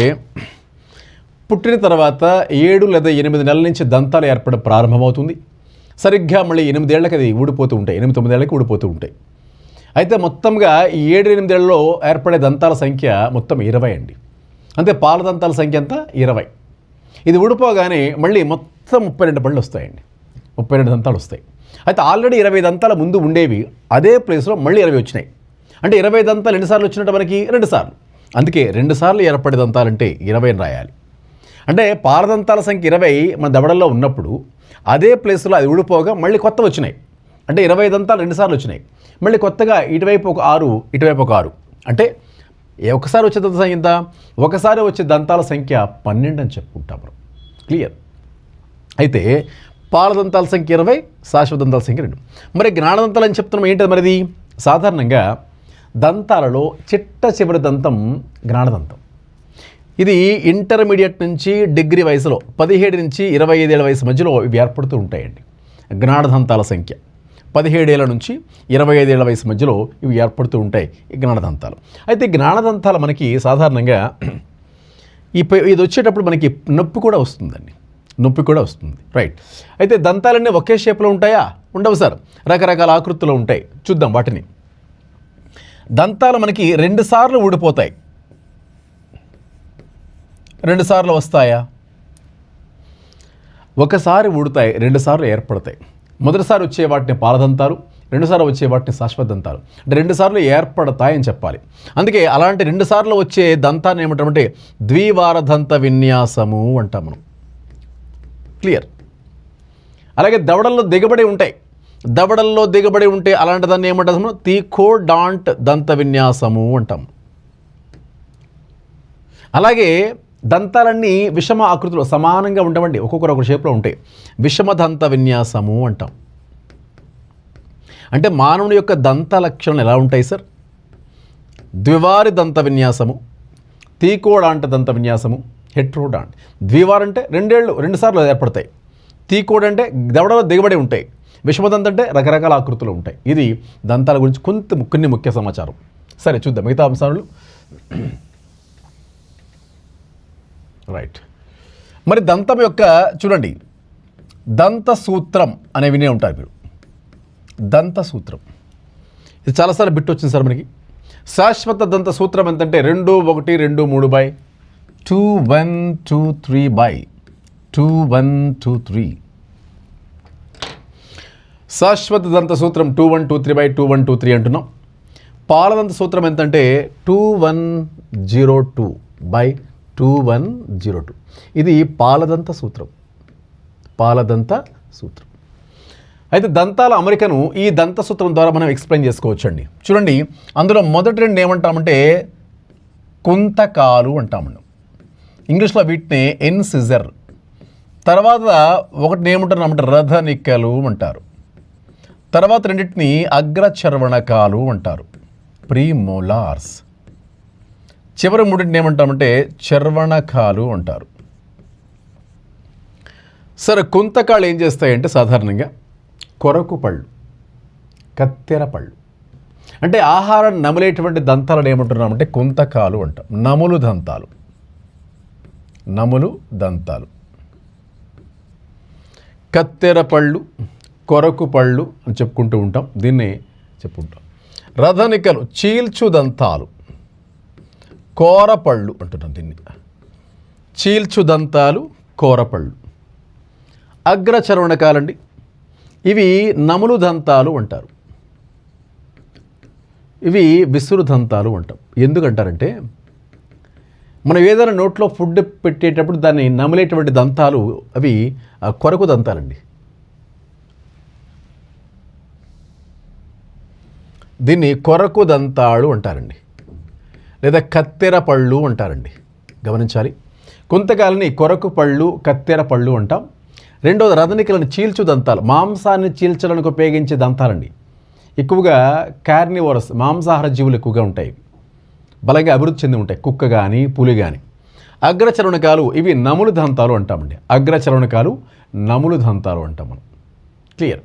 పుట్టిన తర్వాత 7 లేదా 8 నెలల నుంచి దంతాలు ఏర్పడడం ప్రారంభమవుతుంది. సరిగ్గా మళ్ళీ 8 ఏళ్ళకి అది ఊడిపోతూ ఉంటాయి, 8-9 ఏళ్ళకి ఊడిపోతూ ఉంటాయి. అయితే మొత్తంగా ఈ 7-8 ఏళ్ళలో ఏర్పడే దంతాల సంఖ్య మొత్తం 20 అండి. అంటే పాల దంతాల సంఖ్య అంతా 20. ఇది ఊడిపోగానే మళ్ళీ మొత్తం 32 పళ్ళు వస్తాయండి, 32 దంతాలు వస్తాయి. అయితే ఆల్రెడీ 20 దంతాల ముందు ఉండేవి అదే ప్లేస్లో మళ్ళీ 20 వచ్చినాయి. అంటే 20 దంతాలు ఎన్నిసార్లు వచ్చినట్టు మనకి 2 సార్లు. అందుకే 2 సార్లు ఏర్పడే దంతాలంటే 20 అని రాయాలి. అంటే పాలదంతాల సంఖ్య 20 మన దవడల్లో ఉన్నప్పుడు అదే ప్లేస్లో అది ఊడిపోగా మళ్ళీ కొత్త వచ్చినాయి. అంటే 20 దంతాలు 2 సార్లు వచ్చినాయి. మళ్ళీ కొత్తగా ఇటువైపు ఒక 6, ఇటువైపు ఒక 6. అంటే ఒకసారి వచ్చే దంతాల సంఖ్య ఎంత? ఒకసారి వచ్చే దంతాల సంఖ్య 12 అని చెప్పుకుంటాం మనం. క్లియర్? అయితే పాలదంతాల సంఖ్య 20, శాశ్వత దంతాల సంఖ్య 2. మరి జ్ఞానదంతాలు అని చెప్తున్నాం ఏంటది మరిది? సాధారణంగా దంతాలలో చిట్ట చివరి దంతం జ్ఞానదంతం. ఇది ఇంటర్మీడియట్ నుంచి డిగ్రీ వయసులో 17 నుంచి 25 ఏళ్ళ వయసు మధ్యలో ఇవి ఏర్పడుతూ ఉంటాయండి. జ్ఞానదంతాల సంఖ్య 17 ఏళ్ళ నుంచి 25 ఏళ్ళ వయసు మధ్యలో ఇవి ఏర్పడుతూ ఉంటాయి ఈ జ్ఞానదంతాలు. అయితే జ్ఞానదంతాలు మనకి సాధారణంగా ఇది వచ్చేటప్పుడు మనకి నొప్పి కూడా వస్తుందండి, నొప్పి కూడా వస్తుంది. రైట్. అయితే దంతాలన్నీ ఒకే షేప్లో ఉంటాయా? ఉండవు సార్, రకరకాల ఆకృతుల్లో ఉంటాయి. చూద్దాం వాటిని. దంతాలు మనకి 2 సార్లు ఊడిపోతాయి, 2 సార్లు వస్తాయా? ఒకసారి ఊడుతాయి, 2 సార్లు ఏర్పడతాయి. మొదటిసారి వచ్చే వాటిని పాలదంతాలు, 2 సార్లు వచ్చే వాటిని శాశ్వత దంతాలు. అంటే 2 సార్లు ఏర్పడతాయని చెప్పాలి. అందుకే అలాంటి 2 సార్లు వచ్చే దంతాన్ని ఏమంటామంటే ద్వివార దంత విన్యాసము అంటాం మనం. క్లియర్? అలాగే దవడల్లో దిగబడి ఉంటాయి, దవడల్లో దిగబడి ఉంటే అలాంటి దాన్ని ఏమంటాము? తీకోడాంట్ దంత విన్యాసము అంటాము. అలాగే దంతాలన్నీ విషమ ఆకృతిలో సమానంగా ఉండవండి, ఒక్కొక్కరు ఒక షేప్లో ఉంటాయి. విషమ దంత విన్యాసము అంటాం. అంటే మానవుని యొక్క దంత లక్షణాలు ఎలా ఉంటాయి సార్? ద్వివారి దంత విన్యాసము, తీకోడాంట్ దంత విన్యాసము, హెట్రోడాంట్. ద్వివార్ అంటే 2 సార్లు ఏర్పడతాయి. తీకోడ్ అంటే దవడలో దిగబడి ఉంటాయి. విషమదంత అంటే రకరకాల ఆకృతులు ఉంటాయి. ఇది దంతాల గురించి కొన్ని ముఖ్య సమాచారం. సరే చూద్దాం మిగతా అంశాలు. రైట్. మరి దంతం యొక్క చూడండి, దంత సూత్రం అనే వినే ఉంటారు మీరు. దంత సూత్రం ఇది చాలాసార్లు బిట్ వచ్చింది సార్ మనకి. శాశ్వత దంత సూత్రం ఎంతంటే 2, 1, 2, 3 2, 1, 2, 3 2, 1, 2, 3. శాశ్వత దంత సూత్రం 2, 1, 2, 3 2, 1, 2, 3 అంటున్నాం. పాలదంత సూత్రం ఎంతంటే 2, 1, 0, 2 2, 1, 0, 2. ఇది పాలదంత సూత్రం, పాలదంత సూత్రం. అయితే దంతాల అమరికను ఈ దంత సూత్రం ద్వారా మనం ఎక్స్ప్లెయిన్ చేసుకోవచ్చండి. చూడండి, అందులో మొదటి 2 ఏమంటామంటే కుంతకాలు అంటామండి. ఇంగ్లీష్లో వీటిని ఇన్సిజర్. తర్వాత ఒకటిని ఏమంటారంటే రథనిక్కలు అంటారు. తర్వాత 2 అగ్రచర్వణకాలు అంటారు, ప్రీమోలార్స్. చివరి 3 ఏమంటామంటే చర్వణకాలు అంటారు. సరే, కుంతకాళ్ళు ఏం చేస్తాయంటే సాధారణంగా కొరకు పళ్ళు, కత్తెర పళ్ళు. అంటే ఆహారం నమిలేటువంటి దంతాలను ఏమంటున్నామంటే కుంతకాలు అంటాం. నములు దంతాలు, నములు దంతాలు, కత్తెర పళ్ళు, కొరకు పళ్ళు అని చెప్పుకుంటూ ఉంటాం. దీన్ని చెప్పుకుంటాం. రథనికలు చీల్చు దంతాలు, కోరపళ్ళు అంటున్నాం దీన్ని. చీల్చు దంతాలు, కోరపళ్ళు. అగ్రచర్వణకాలండి, ఇవి నములు దంతాలు అంటారు. ఇవి విసురు దంతాలు అంటాం. ఎందుకంటారంటే మనం ఏదైనా నోట్లో ఫుడ్ పెట్టేటప్పుడు దాన్ని నమిలేటువంటి దంతాలు అవి కొరకు దంతాలండి. దీన్ని కొరకు దంతాలు అంటారండి, లేదా కత్తెర పళ్ళు అంటారండి. గమనించాలి, కుంతకాలని కొరకు పళ్ళు, కత్తెర పళ్ళు అంటాం. రెండోది రథనికలను చీల్చు దంతాలు, మాంసాన్ని చీల్చడానికి ఉపయోగించే దంతాలండి. ఎక్కువగా కార్నివోరస్ మాంసాహార జీవులు ఎక్కువగా ఉంటాయి, బలంగా అభివృద్ధి చెంది ఉంటాయి, కుక్క కానీ పులి కానీ. అగ్రచర్వణకాలు ఇవి నములు దంతాలు అంటామండి. అగ్రచర్వణకాలు నములు దంతాలు అంటాం మనం. క్లియర్?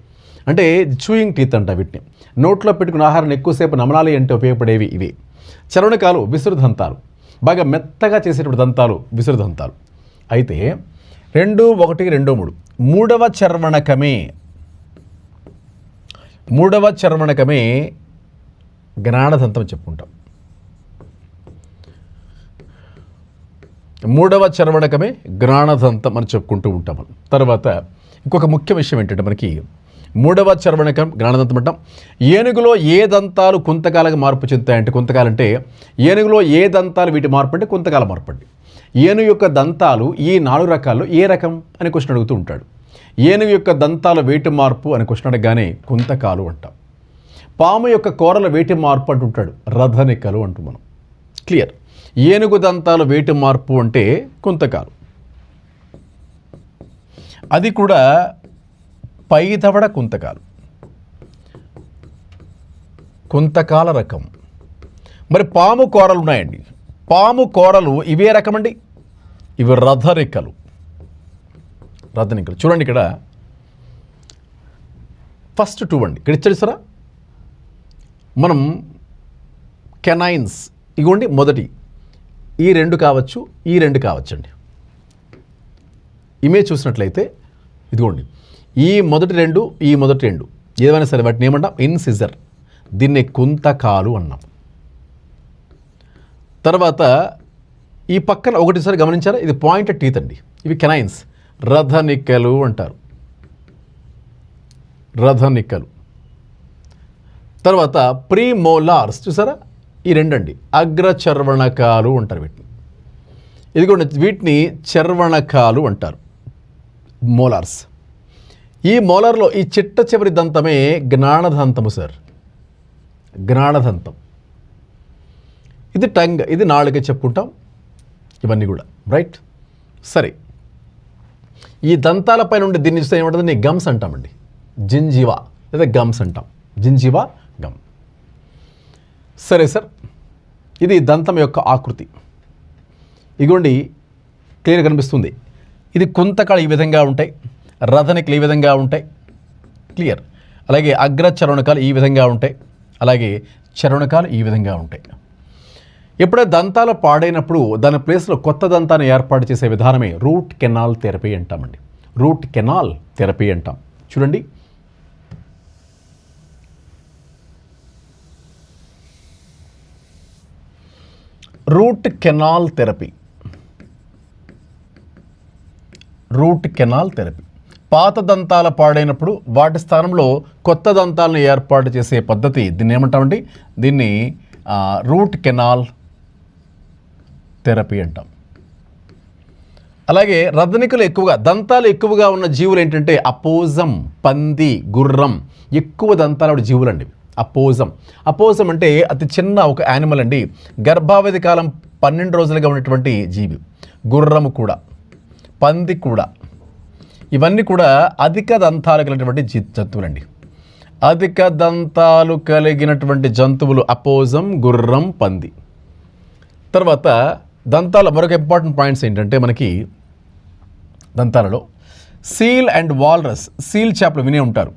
అంటే చూయింగ్ టీత్ అంట వీటిని. నోట్లో పెట్టుకున్న ఆహారాన్ని ఎక్కువసేపు నమలాలి అంటే ఉపయోగపడేవి ఇవి. చర్వణకాలు విసురుదంతాలు, బాగా మెత్తగా చేసేటువంటి దంతాలు విసురుదంతాలు. అయితే 2, 1, 2, 3 మూడవ చర్వణకమే జ్ఞానదంతం చెప్పుకుంటాం. మూడవ చర్వణకమే జ్ఞానదంతం అని చెప్పుకుంటూ ఉంటాం. తర్వాత ఇంకొక ముఖ్య విషయం ఏంటంటే మనకి మూడవ చర్వణకం జ్ఞానదంతం అంటాం. ఏనుగులో ఏ దంతాలు కొంతకాలంగా మార్పు చెందుతాయంటే, కొంతకాలంటే ఏనుగులో ఏ దంతాలు వీటి మార్పు అంటే కొంతకాల మార్పు అండి. ఏనుగు యొక్క దంతాలు ఈ 4 రకాల్లో ఏ రకం అని క్వశ్చన్ అడుగుతూ ఉంటాడు. ఏనుగు యొక్క దంతాల వేటి మార్పు అని క్వశ్చన్ అడగగానే కొంతకాలు అంటాం. పాము యొక్క కూరల వేటి మార్పు అంటుంటాడు, రథనికలు అంటూ మనం. క్లియర్? ఏనుగు దంతాల వేటి మార్పు అంటే కొంతకాలు, అది కూడా పైదవడ కొంతకాలు, కొంతకాల రకం. మరి పాము కూరలు ఉన్నాయండి. పాము కూరలు ఇవే రకమండి, ఇవి రథనికలు. చూడండి ఇక్కడ ఫస్ట్ 2 అండి. ఇక్కడ ఇచ్చాడు సరా, మనం కెనైన్స్ ఇగోండి మొదటి, ఈ 2 కావచ్చు, ఈ 2 కావచ్చండి. ఇమేజ్ చూసినట్లయితే ఇదిగోండి, ఈ మొదటి 2, ఈ మొదటి 2 ఏదైనా సరే వాటిని ఏమంటాం, ఇన్సిజర్. దీన్ని కుంతకాలు అన్నాం. తర్వాత ఈ పక్కన ఒకటిసారి గమనించారా, ఇది పాయింటెడ్ టీత్ అండి, ఇవి కెనైన్స్, రథనికలు అంటారు, రథనికలు. తర్వాత ప్రీమోలార్స్ చూసారా, ఈ 2 అండి, అగ్రచర్వణకాలు అంటారు వీటిని. ఇదిగోండి వీటిని చర్వణకాలు అంటారు, మోలార్స్. ఈ మోలార్లో ఈ చిట్ట చివరి దంతమే జ్ఞానదంతము సార్, జ్ఞానదంతం. ఇది టంగ్, ఇది నాలుక చెప్పుకుంటాం, ఇవన్నీ కూడా రైట్. సరే, ఈ దంతాలపై నుండి దీన్ని చూస్తే ఏమంటుంది, గమ్స్ అంటామండి, జింజివా లేదా గమ్స్ అంటాం, జింజివా గమ్. సరే సార్, ఇది దంతం యొక్క ఆకృతి. ఇగోండి క్లియర్ కనిపిస్తుంది. ఇది కుంతకాలు ఈ విధంగా ఉంటాయి, రథనికలు ఈ విధంగా ఉంటాయి. క్లియర్? అలాగే అగ్రచర్వణకాలు ఈ విధంగా ఉంటాయి, అలాగే చర్వణకాలు ఈ విధంగా ఉంటాయి. ఎప్పుడైతే దంతాలు పాడైనప్పుడు దాని ప్లేస్లో కొత్త దంతాన్ని ఏర్పాటు చేసే విధానమే రూట్ కెనాల్ థెరపీ అంటామండి. రూట్ కెనాల్ థెరపీ అంటాం. చూడండి, root canal therapy, root canal therapy. పాత దంతాల పాడైనప్పుడు వాటి స్థానంలో కొత్త దంతాలను ఏర్పాటు చేసే పద్ధతి, దీన్ని ఏమంటామండి, దీన్ని రూట్ కెనాల్ థెరపీ అంటాం. అలాగే రథనికలు ఎక్కువగా, దంతాలు ఎక్కువగా ఉన్న జీవులు ఏంటంటే అపోజం, పంది, గుర్రం. ఎక్కువ దంతాల జీవులు అండి అపోజం. అపోజం అంటే అతి చిన్న ఒక యానిమల్ అండి, గర్భావధి కాలం 12 రోజులుగా ఉన్నటువంటి జీవి. గుర్రము కూడా, పంది కూడా, ఇవన్నీ కూడా అధిక దంతాలు కలిగినటువంటి జంతువులండి. అధిక దంతాలు కలిగినటువంటి జంతువులు అపోజం, గుర్రం, పంది. తర్వాత దంతాల మరొక ఇంపార్టెంట్ పాయింట్స్ ఏంటంటే మనకి దంతాలలో సీల్ అండ్ వాల్రస్. సీల్ చేపలు వినే ఉంటారు.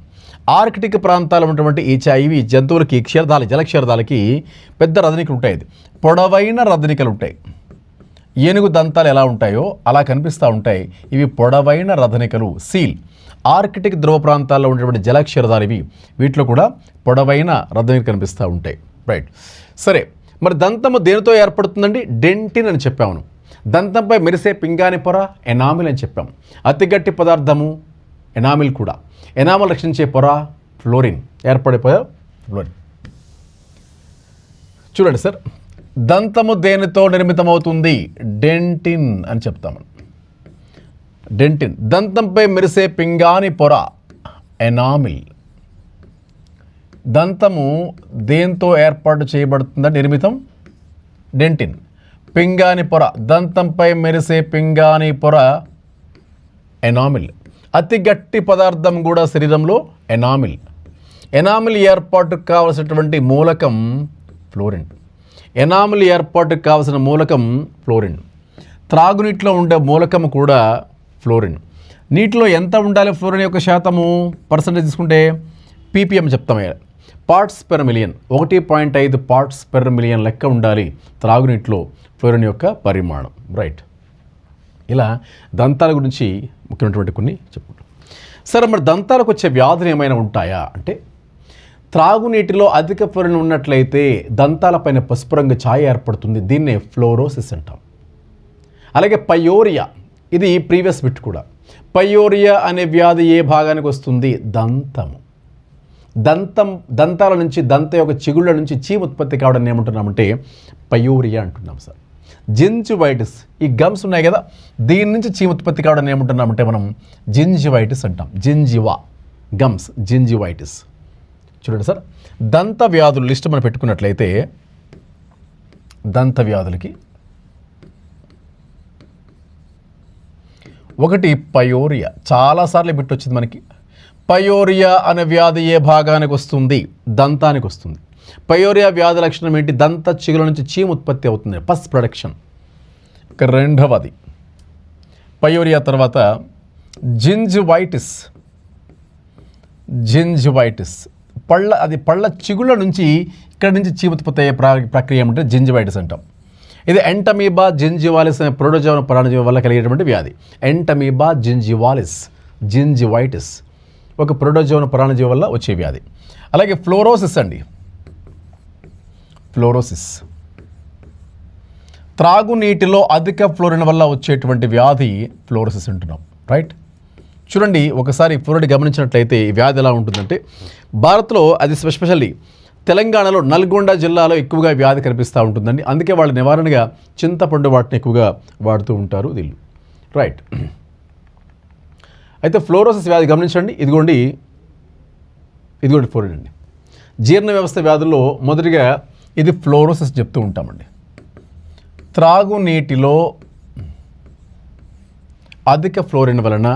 ఆర్కిటిక్ ప్రాంతాల్లో ఉన్నటువంటి ఇవి జంతువులకి జలక్షీరదాలకి పెద్ద రథనికలు ఉంటాయి, పొడవైన రథనికలు ఉంటాయి. ఏనుగు దంతాలు ఎలా ఉంటాయో అలా కనిపిస్తూ ఉంటాయి. ఇవి పొడవైన రథనికలు, సీల్. ఆర్కిటిక్ ధ్రువ ప్రాంతాల్లో ఉన్నటువంటి జలక్షీరదాలు ఇవి, వీటిలో కూడా పొడవైన రథనికలు కనిపిస్తూ ఉంటాయి. రైట్. సరే, మరి దంతము దేనితో ఏర్పడుతుందండి? డెంటిన్ అని చెప్పాము. దంతంపై మెరిసే పింగాణి పొర ఎనామిల్ అని చెప్పాము. అతి గట్టి పదార్థము ఎనామిల్ కూడా. ఎనామిల్ రక్షించే పొర ఫ్లోరిన్, ఏర్పడే పొర ఫ్లోరిన్. చూడండి సార్, దంతము దేనితో నిర్మితమవుతుంది? డెంటిన్ అని చెప్తాము. డెంటిన్. దంతంపై మెరిసే పింగాణి పొర ఎనామిల్. దంతము దేంతో ఏర్పాటు చేయబడుతుందా నిర్మితం? డెంటిన్. పింగాణి పొర, దంతంపై మెరిసే పింగాణి పొర ఎనామిల్. అతి గట్టి పదార్థం కూడా శరీరంలో ఎనామిల్. ఎనామిల్ ఏర్పాటుకు కావలసినటువంటి మూలకం ఫ్లోరిన్. ఎనామిల్ ఏర్పాటుకు కావలసిన మూలకం ఫ్లోరిన్. త్రాగునీటిలో ఉండే మూలకం కూడా ఫ్లోరిన్. నీటిలో ఎంత ఉండాలి ఫ్లోరిన్ యొక్క శాతము పర్సెంటేజ్ తీసుకుంటే ppm చెప్తామే, parts per million. 1.5 parts per million లెక్క ఉండాలి త్రాగునీటిలో ఫ్లోరిన్ యొక్క పరిమాణం. రైట్. ఇలా దంతాల గురించి ముఖ్యమైనటువంటి కొన్ని చెప్పుకుంటాం. సరే, మరి దంతాలకు వచ్చే వ్యాధులు ఏమైనా ఉంటాయా అంటే, త్రాగునీటిలో అధిక ఫ్లోరిన్ ఉన్నట్లయితే దంతాలపైన పసుపు రంగు ఛాయ ఏర్పడుతుంది. దీన్నే ఫ్లోరోసిస్ అంటాం. అలాగే పయోరియా, ఇది ప్రీవియస్ బిట్ కూడా. పయోరియా అనే వ్యాధి ఏ భాగానికి వస్తుంది? దంతము. దంతాల నుంచి, దంత యొక్క చిగుళ్ళ నుంచి చీము ఉత్పత్తి కావడం ఏమంటున్నామంటే పయోరియా అంటున్నాం సార్. జింజివైటిస్, ఈ గమ్స్ ఉన్నాయి కదా, దీని నుంచి చీము ఉత్పత్తి కావడం ఏమంటున్నామంటే మనం జింజివైటిస్ అంటాం. జింజివా, గమ్స్, జింజివైటిస్. చూడండి సార్, దంత వ్యాధులు లిస్ట్ మనం పెట్టుకున్నట్లయితే, దంత వ్యాధులకి 1 పయోరియా. చాలాసార్లు బిట్ వచ్చింది మనకి. పయోరియా అనే వ్యాధి ఏ భాగానికి వస్తుంది? దంతానికి వస్తుంది. పయోరియా వ్యాధి లక్షణం ఏంటి? దంత చిగుల నుంచి చీము ఉత్పత్తి అవుతుంది, పస్ ప్రొడక్షన్. ఇక రెండవది పయోరియా తర్వాత జింజివైటిస్. జింజివైటిస్ పళ్ళ చిగుళ్ళ నుంచి, ఇక్కడ నుంచి చీము ఉత్పత్తి అయ్యే ప్రక్రియ ఏమంటే జింజివైటిస్ అంటాం. ఇది ఎంటమీబా జింజివాలిస్ అనే ప్రోటోజోవా పరాణజీవి వల్ల కలిగేటువంటి వ్యాధి. ఎంటమీబా జింజివాలిస్, జింజివైటిస్ ఒక ప్రోటోజోవా పరాణజీవి వల్ల వచ్చే వ్యాధి. అలాగే ఫ్లోరోసిస్ అండి. ఫ్లోరోసిస్ త్రాగునీటిలో అధిక ఫ్లోరిన్ వల్ల వచ్చేటువంటి వ్యాధి ఫ్లోరోసిస్ అంటున్నాం. రైట్. చూడండి, ఒకసారి ఫ్లోరిన్ గమనించినట్లయితే ఈ వ్యాధి ఎలా ఉంటుందంటే, భారత్లో అది స్పెషల్లీ తెలంగాణలో నల్గొండ జిల్లాలో ఎక్కువగా వ్యాధి కనిపిస్తూ ఉంటుందండి. అందుకే వాళ్ళ నివారణగా చింతపండు వాటిని ఎక్కువగా వాడుతూ ఉంటారు వీళ్ళు. రైట్. అయితే ఫ్లోరోసిస్ వ్యాధి గమనించండి. ఇదిగోండి ఫ్లోరిన్ అండి. జీర్ణ వ్యవస్థ వ్యాధుల్లో మొదటిగా ఇది ఫ్లోరోసిస్ చెప్తూ ఉంటామండి. త్రాగునీటిలో అధిక ఫ్లోరిన్ వలన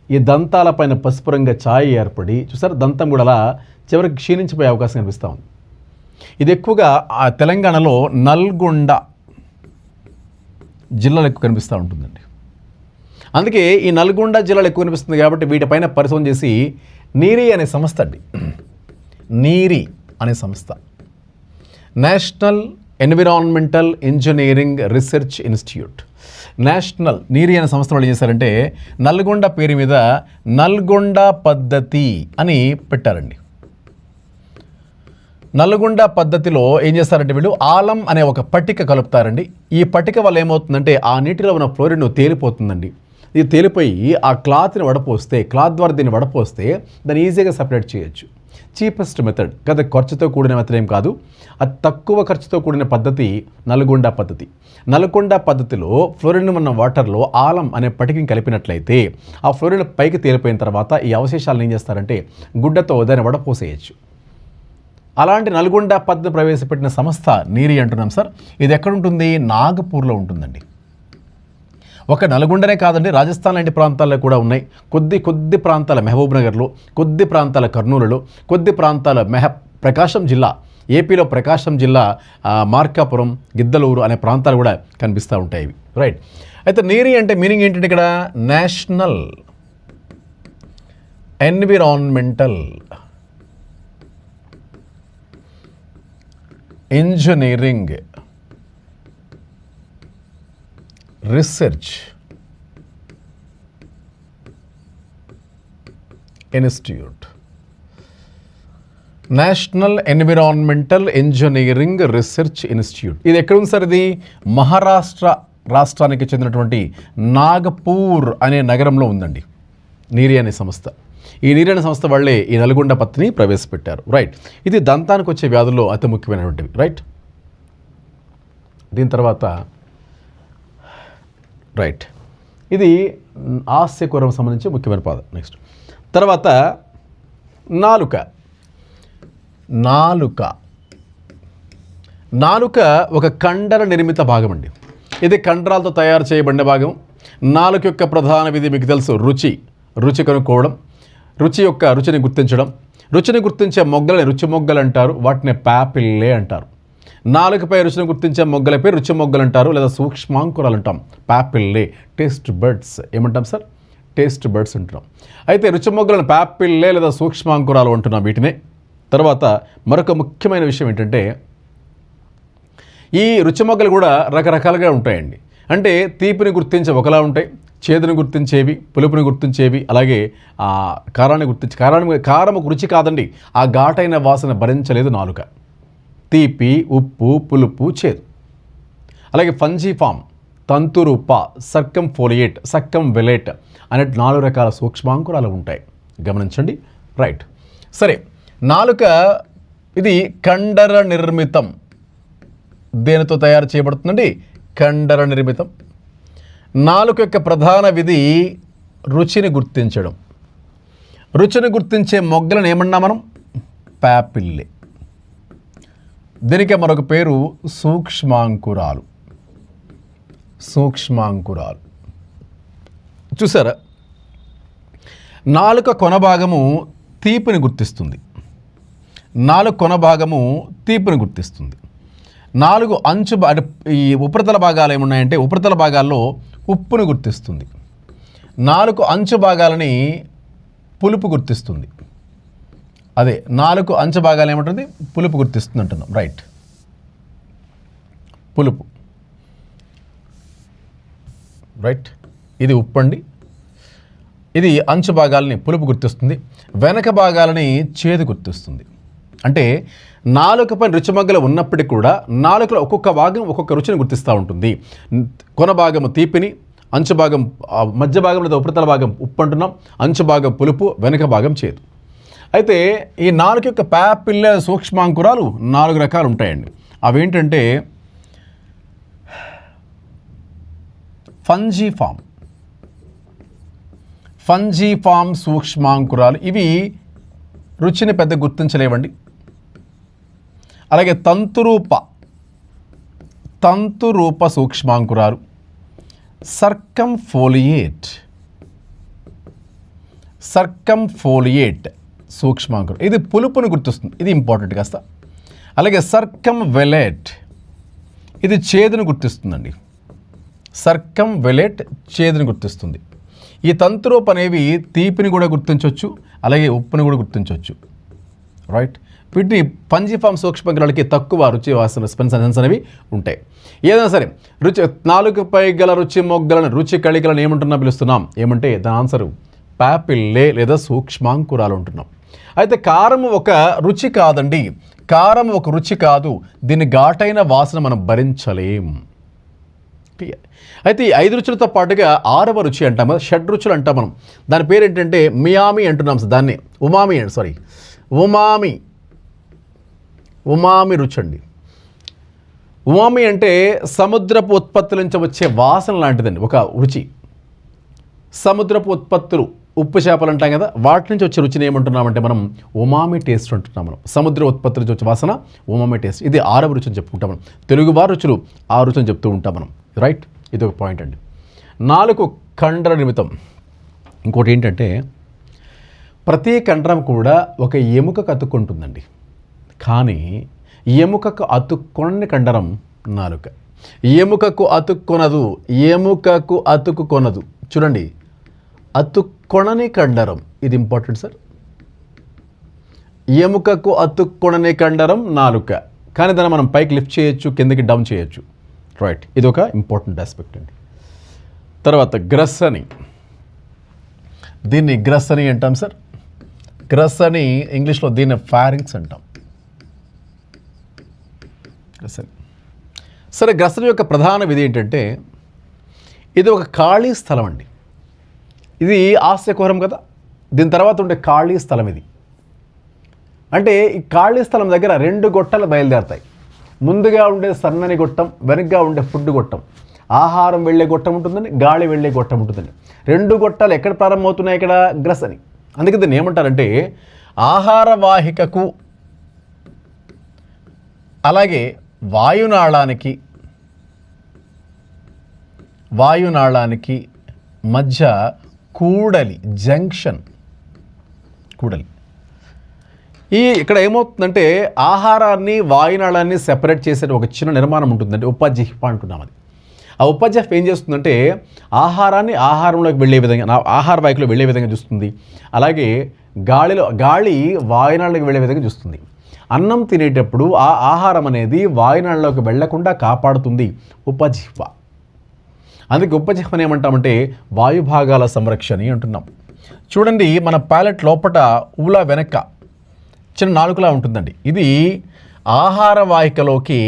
ఈ దంతాలపైన పసుపు రంగు ఛాయ ఏర్పడి, చూసారు, దంతం కూడా అలా చివరికి క్షీణించిపోయే అవకాశం కనిపిస్తూ ఉంది. ఇది ఎక్కువగా ఆ తెలంగాణలో నల్గొండ జిల్లాలో ఎక్కువ కనిపిస్తూ ఉంటుందండి. అందుకే ఈ నల్గొండ జిల్లాలో ఎక్కువ కనిపిస్తుంది కాబట్టి వీటిపైన పరిశోధన చేసి నీరి అనే సంస్థ అండి, నీరి అనే సంస్థ, national environmental engineering research institute, national నీరి అనే సంస్థ వాళ్ళు ఏం చేశారంటే నల్గొండ పేరు మీద నల్గొండ పద్ధతి అని పెట్టారండి. నల్గొండ పద్ధతిలో ఏం చేస్తారంటే వీళ్ళు ఆలం అనే ఒక పట్టిక కలుపుతారండి. ఈ పట్టిక వల్ల ఏమవుతుందంటే ఆ నీటిలో ఉన్న ఫ్లోరిన్ తేలిపోతుందండి. ఇది తేలిపోయి ఆ క్లాత్ని వడపోస్తే, క్లాత్ ద్వారా దీన్ని వడపోస్తే దాన్ని ఈజీగా సపరేట్ చేయొచ్చు. చీపెస్ట్ మెథడ్ కదా, ఖర్చుతో కూడిన మెథడ్ ఏం కాదు, అది తక్కువ ఖర్చుతో కూడిన పద్ధతి నల్గొండ పద్ధతి. నల్గొండ పద్ధతిలో ఫ్లోరిన్ ఉన్న వాటర్లో ఆలం అనే పటికని కలిపినట్లయితే ఆ ఫ్లోరిన్ పైకి తేలిపోయిన తర్వాత ఈ అవశేషాలను ఏం చేస్తారంటే గుడ్డతో దాన్ని వడపోసేయచ్చు. అలాంటి నల్గొండ పద్ధతి ప్రవేశపెట్టిన సంస్థ నీరి అంటున్నాం సార్. ఇది ఎక్కడుంటుంది? నాగపూర్లో ఉంటుందండి. ఒక నల్గొండనే కాదండి, రాజస్థాన్ లాంటి ప్రాంతాల్లో కూడా ఉన్నాయి. కొద్ది ప్రాంతాల మహబూబ్ నగర్లో, కొద్ది ప్రాంతాల కర్నూలులో, కొద్ది ప్రాంతాల ప్రకాశం జిల్లా, ఏపీలో ప్రకాశం జిల్లా మార్కాపురం, గిద్దలూరు అనే ప్రాంతాలు కూడా కనిపిస్తూ ఉంటాయి ఇవి. రైట్. అయితే నీరి అంటే మీనింగ్ ఏంటంటే ఇక్కడ national environmental engineering research institute, national environmental engineering research institute. ఇది ఎక్కడ ఉంది సార్? ఇది మహారాష్ట్ర రాష్ట్రానికి చెందినటువంటి నాగపూర్ అనే నగరంలో ఉందండి నీరి అనే సంస్థ. ఈ నీరి అనే సంస్థ వాళ్ళే ఈ నల్గొండ పత్తిని ప్రవేశపెట్టారు. రైట్. ఇది దంతానికి వచ్చే వ్యాధుల్లో అతి ముఖ్యమైనటువంటివి. రైట్. దీని తర్వాత రైట్, ఇది ఆస్యకూరం సంబంధించి ముఖ్యమైన పదం. నెక్స్ట్ తర్వాత నాలుక. నాలుక ఒక కండర నిర్మిత భాగం అండి. ఇది కండరాలతో తయారు చేయబడిన భాగం. నాలుక యొక్క ప్రధాన విధి మీకు తెలుసు, రుచి కనుక్కోవడం, రుచిని గుర్తించడం, రుచిని గుర్తించే మొగ్గలని రుచి మొగ్గలు అంటారు, వాటిని పాపిల్లే అంటారు. నాలుకపై రుచిని గుర్తించే మొగ్గల పేరు రుచి మొగ్గలు అంటారు లేదా సూక్ష్మాంకురాలు అంటాం, పాపిల్లే. టేస్ట్ బర్డ్స్ ఏమంటాం సార్? టేస్ట్ బర్డ్స్ అంటున్నాం. అయితే రుచి మొగ్గలను పాపిల్లే లేదా సూక్ష్మాంకురాలు అంటున్నాం వీటినే. తర్వాత మరొక ముఖ్యమైన విషయం ఏంటంటే ఈ రుచి మొగ్గలు కూడా రకరకాలుగా ఉంటాయండి. అంటే తీపిని గుర్తించే ఒకలా ఉంటాయి, చేదుని గుర్తించేవి, పులుపుని గుర్తించేవి, అలాగే కారాన్ని గుర్తించి కారము రుచి కాదండి, ఆ ఘాటైన వాసన భరించలేదు నాలుక. తీపి, ఉప్పు, పులుపు, చేదు. అలాగే ఫంజిఫామ్, తంతురూప, సర్కంఫోలియేట్, సర్కంవెలేట్ అనే 4 రకాల సూక్ష్మాంకురాలు ఉంటాయి. గమనించండి. రైట్. సరే, నాలుక ఇది కండర నిర్మితం. దేనితో తయారు చేయబడుతుందండి? కండర నిర్మితం. నాలుక యొక్క ప్రధాన విధి రుచిని గుర్తించడం. రుచిని గుర్తించే మొగ్గలను ఏమన్నా మనం? పాపిల్లే. దీనికి మరొక పేరు సూక్ష్మాంకురాలు. సూక్ష్మాంకురాలు. చూసారా? నాలుక కొన భాగము తీపిని గుర్తిస్తుంది. నాలుగు కొన భాగము తీపిని గుర్తిస్తుంది. 4 అంచు ఈ ఉపరితల భాగాలు ఏమున్నాయంటే ఉపరితల భాగాల్లో ఉప్పును గుర్తిస్తుంది. 4 అంచు భాగాలని పులుపు గుర్తిస్తుంది. అదే 4 అంచు భాగాలు ఏమంటుంది? పులుపు గుర్తిస్తుంది అంటున్నాం. రైట్. పులుపు. రైట్. ఇది ఉప్పు అండి. ఇది అంచు భాగాలని పులుపు గుర్తిస్తుంది. వెనక భాగాలని చేదు గుర్తిస్తుంది. అంటే నాలుకపై రుచి మొగ్గలు ఉన్నప్పటికీ కూడా నాలుకలో ఒక్కొక్క భాగం ఒక్కొక్క రుచిని గుర్తిస్తూ ఉంటుంది. కొన భాగము తీపిని, అంచు భాగం మధ్య భాగం లేదా ఉపరితల భాగం ఉప్పు అంటున్నాం, అంచు భాగం పులుపు, వెనక భాగం చేదు. అయితే ఈ నాలుక యొక్క పాపిల్ల సూక్ష్మాంకురాలు 4 రకాలు ఉంటాయండి. అవేంటంటే ఫంజిఫామ్ సూక్ష్మాంకురాలు. ఇవి రుచిని పెద్ద గుర్తించలేవండి. అలాగే తంతురూప సూక్ష్మాంకురాలు. సర్కంఫోలియేట్ సూక్ష్మాంకురం. ఇది పులుపుని గుర్తిస్తుంది. ఇది ఇంపార్టెంట్ కాస్త. అలాగే సర్కంవెలేట్, ఇది చేదును గుర్తిస్తుందండి. సర్కంవెలేట్ చేదుని గుర్తిస్తుంది. ఈ తంతురూప అనేవి తీపిని కూడా గుర్తించవచ్చు, అలాగే ఉప్పుని కూడా గుర్తించవచ్చు. రైట్. వీటిని ఫంజిఫామ్ సూక్ష్మాంకురాలకి తక్కువ రుచి వాసన సెన్స్ అనేవి ఉంటాయి. ఏదైనా సరే రుచి నాలుగుపై గల రుచి మొగ్గలను రుచి కళికలను ఏమంటున్నా పిలుస్తున్నాం? ఏమంటే దాని ఆన్సరు పాపిల్లే లేదా సూక్ష్మాంకురాలు ఉంటున్నాం. అయితే కారం ఒక రుచి కాదండి. కారం ఒక రుచి కాదు. దీన్ని ఘాటైన వాసన మనం భరించలేం. అయితే ఈ 5 రుచులతో పాటుగా 6వ రుచి అంటాం కదా, షడ్రుచులు అంటాం మనం. దాని పేరు ఏంటంటే మియామి అంటున్నాం. దాన్ని ఉమామి రుచి అండి. ఉమామి అంటే సముద్రపు ఉత్పత్తుల నుంచి వచ్చే వాసన లాంటిదండి ఒక రుచి. సముద్రపు ఉత్పత్తులు, ఉప్పు చేపలు అంటాం కదా, వాటి నుంచి వచ్చే రుచిని ఏమంటున్నామంటే మనం ఉమామి టేస్ట్ అంటున్నాం. మనం సముద్ర ఉత్పత్తుల నుంచి వచ్చే వాసన ఉమామి టేస్ట్. ఇది 6వ రుచి అని చెప్పుకుంటాం మనం. తెలుగువారి రుచులు 6 రుచులు చెప్తూ ఉంటాం మనం. రైట్. ఇది ఒక పాయింట్ అండి. 4 కండర నిమిత్తం. ఇంకోటి ఏంటంటే ప్రతి కండరం కూడా ఒక ఎముకకు అతుక్కుంటుందండి. కానీ ఎముకకు అతుక్కొనని కండరం నాలుక. ఎముకకు అతుక్కుకొనదు. చూడండి, అతుక్కొనని కండరం. ఇది ఇంపార్టెంట్ సార్. ఎముకకు అతుక్కొనని కండరం నాలుక. కానీ దాన్ని మనం పైకి లిఫ్ట్ చేయొచ్చు, కిందకి డౌన్ చేయొచ్చు. రైట్. ఇది ఒక ఇంపార్టెంట్ ఆస్పెక్ట్ అండి. తర్వాత గ్రస్సని. దీన్ని గ్రస్సని అంటాం సార్. గ్రస్సని ఇంగ్లీష్లో దీన్ని ఫారింగ్స్ అంటాం. సరే, గ్రసన యొక్క ప్రధాన విధి ఏంటంటే ఇది ఒక ఖాళీ స్థలం అండి. ఇది ఆస్యకుహరం కదా, దీని తర్వాత ఉండే ఖాళీ స్థలం ఇది. అంటే ఈ ఖాళీ స్థలం దగ్గర 2 గొట్టాలు బయలుదేరుతాయి. ముందుగా ఉండే సన్నని గొట్టం, వెనక్గా ఉండే ఫుడ్ గొట్టం. ఆహారం వెళ్ళే గొట్టం ఉంటుందండి, గాలి వెళ్ళే గొట్టం ఉంటుందండి. 2 గొట్టాలు ఎక్కడ ప్రారంభమవుతున్నాయి? ఇక్కడ గ్రసని. అందుకే దీన్ని ఏమంటారంటే ఆహార వాహికకు అలాగే వాయునాళానికి మధ్య కూడలి, జంక్షన్. కూడలి. ఇక్కడ ఏమవుతుందంటే ఆహారాన్ని వాయునాళాన్ని సెపరేట్ చేసే ఒక చిన్న నిర్మాణం ఉంటుందంటే ఉపజిహ్వ అంటున్నాం. అది ఆ ఉపజిహ్వ ఏం చేస్తుందంటే ఆహారాన్ని ఆహారంలోకి వెళ్ళే విధంగా ఆహార వాహికలో వెళ్ళే విధంగా చూస్తుంది. అలాగే గాలి వాయునాళాలకు వెళ్ళే విధంగా చూస్తుంది. అన్నం తినేటప్పుడు ఆ ఆహారం అనేది వాయునాళాలకు వెళ్లకుండా కాపాడుతుంది ఉపజిహ్వ. అందుకే ఉపజిహ్వని ఏమంటామంటే వాయుభాగాల సంరక్షణ అంటున్నాం. చూడండి, మన ప్యాలెట్ లోపట ఊలా వెనక చిన్న నాలుకలా ఉంటుందండి. ఇది ఆహార వాహికలోకి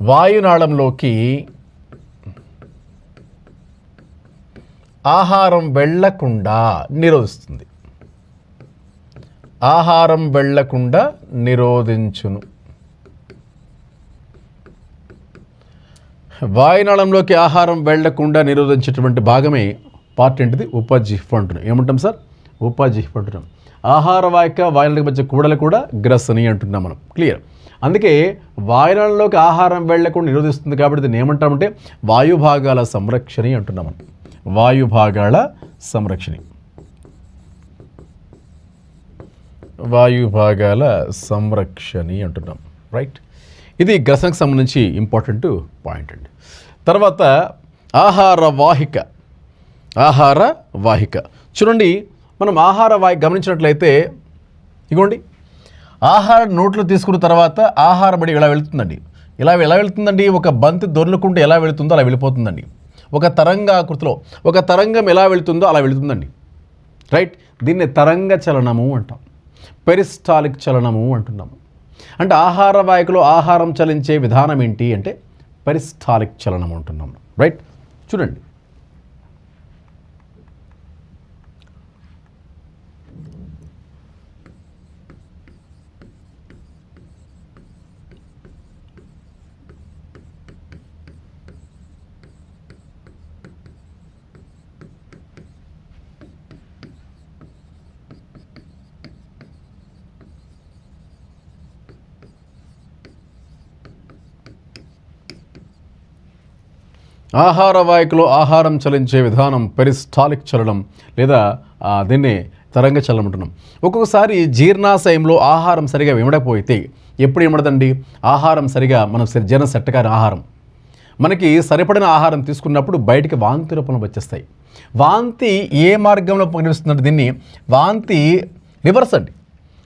వాయునాళంలోకి ఆహారం వెళ్లకుండా నిరోధిస్తుంది. ఆహారం వెళ్లకుండా నిరోధించును. వాయునాళంలోకి ఆహారం వెళ్లకుండా నిరోధించేటువంటి భాగమే పార్ట్ ఏంటిది? ఉపజిహ్వ అంటున్నాం. ఏమంటాం సార్? ఉపజిహ్వ అంటున్నాం. ఆహార వాయునాళానికి మధ్య కూడలు కూడా గ్రసని అంటున్నాం మనం. క్లియర్? అందుకే వాయునాళంలోకి ఆహారం వెళ్లకుండా నిరోధిస్తుంది కాబట్టి దీన్ని ఏమంటామంటే వాయుభాగాల సంరక్షణ అంటున్నాం మనం. వాయుభాగాల సంరక్షణ, వాయుభాగాల సంరక్షణ అంటున్నాం. రైట్? ఇది గ్రసనకు సంబంధించి ఇంపార్టెంట్ పాయింట్ అండి. తర్వాత ఆహార వాహిక. చూడండి, మనం ఆహార వాహిక గమనించినట్లయితే ఇగోండి, ఆహారం నోట్లో తీసుకున్న తర్వాత ఆహార బడి ఇలా వెళుతుందండి. ఎలా వెళుతుందండి? ఒక బంతి దొర్లుకుంటూ ఎలా వెళుతుందో అలా వెళ్ళిపోతుందండి. ఒక తరంగాకృతిలో ఒక తరంగం ఎలా వెళుతుందో అలా వెళుతుందండి. రైట్? దీన్ని తరంగ చలనము అంటాం. పెరిస్టాలిక్ చలనము అంటున్నాము. అంటే ఆహార వాహికలో ఆహారం చలించే విధానం ఏంటి అంటే పెరిస్టాలిక్ చలనం అంటున్నాము. రైట్? చూడండి, ఆహార వాహికలో ఆహారం చలించే విధానం పెరిస్టాలిక్ చలనం లేదా దీన్ని తరంగ చలనం అంటున్నాం. ఒక్కొక్కసారి జీర్ణాశయంలో ఆహారం సరిగా ఇమడకపోతే ఎప్పుడు ఇమడదండి? ఆహారం సరిగా మనం జీర్ణ సెట్టకాని ఆహారం మనకి సరిపడిన ఆహారం తీసుకున్నప్పుడు బయటికి వాంతి రూపంలో వచ్చేస్తాయి. వాంతి ఏ మార్గంలో కనిపిస్తుందంటే దీన్ని వాంతి రివర్స్ అండి.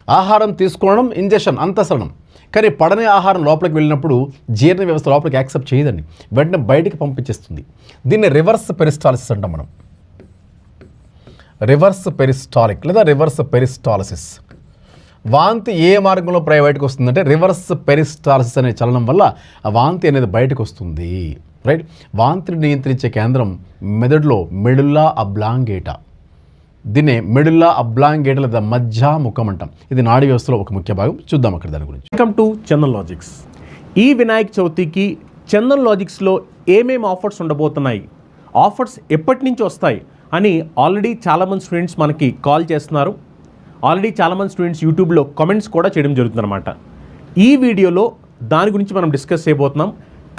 ఆహారం తీసుకోవడం ఇంజెక్షన్ అంతసరణం, కానీ పడని ఆహారం లోపలికి వెళ్ళినప్పుడు జీర్ణ వ్యవస్థ లోపలికి యాక్సెప్ట్ చేయదండి, వెంటనే బయటికి పంపించేస్తుంది. దీన్ని రివర్స్ పెరిస్టాలిసిస్ అంటాం మనం. రివర్స్ పెరిస్టాలిక్ లేదా రివర్స్ పెరిస్టాలిసిస్. వాంతి ఏ మార్గంలో బయటకు వస్తుందంటే రివర్స్ పెరిస్టాలిసిస్ అనే చలనం వల్ల ఆ వాంతి అనేది బయటకు వస్తుంది. రైట్? వాంతిని నియంత్రించే కేంద్రం మెదడులో మెడుల్లా అబ్లాంగేటా. దీన్నే మెడుల్లా అబ్లాంగేటా లేదా మధ్యాముఖం అంటాం. ఇది నాడీ వ్యవస్థలో ఒక ముఖ్య భాగం. చూద్దాం అక్కడ దాని గురించి. Welcome to Chandan logics. ఈ వినాయక చవితికి చందన్ లాజిక్స్లో ఏమేమి ఆఫర్స్ ఉండబోతున్నాయి, ఆఫర్స్ ఎప్పటి నుంచి వస్తాయి అని ఆల్రెడీ చాలామంది స్టూడెంట్స్ మనకి కాల్ చేస్తున్నారు. ఆల్రెడీ చాలామంది స్టూడెంట్స్ యూట్యూబ్లో కామెంట్స్ కూడా చేయడం జరుగుతుందన్నమాట. ఈ వీడియోలో దాని గురించి మనం డిస్కస్ చేయబోతున్నాం.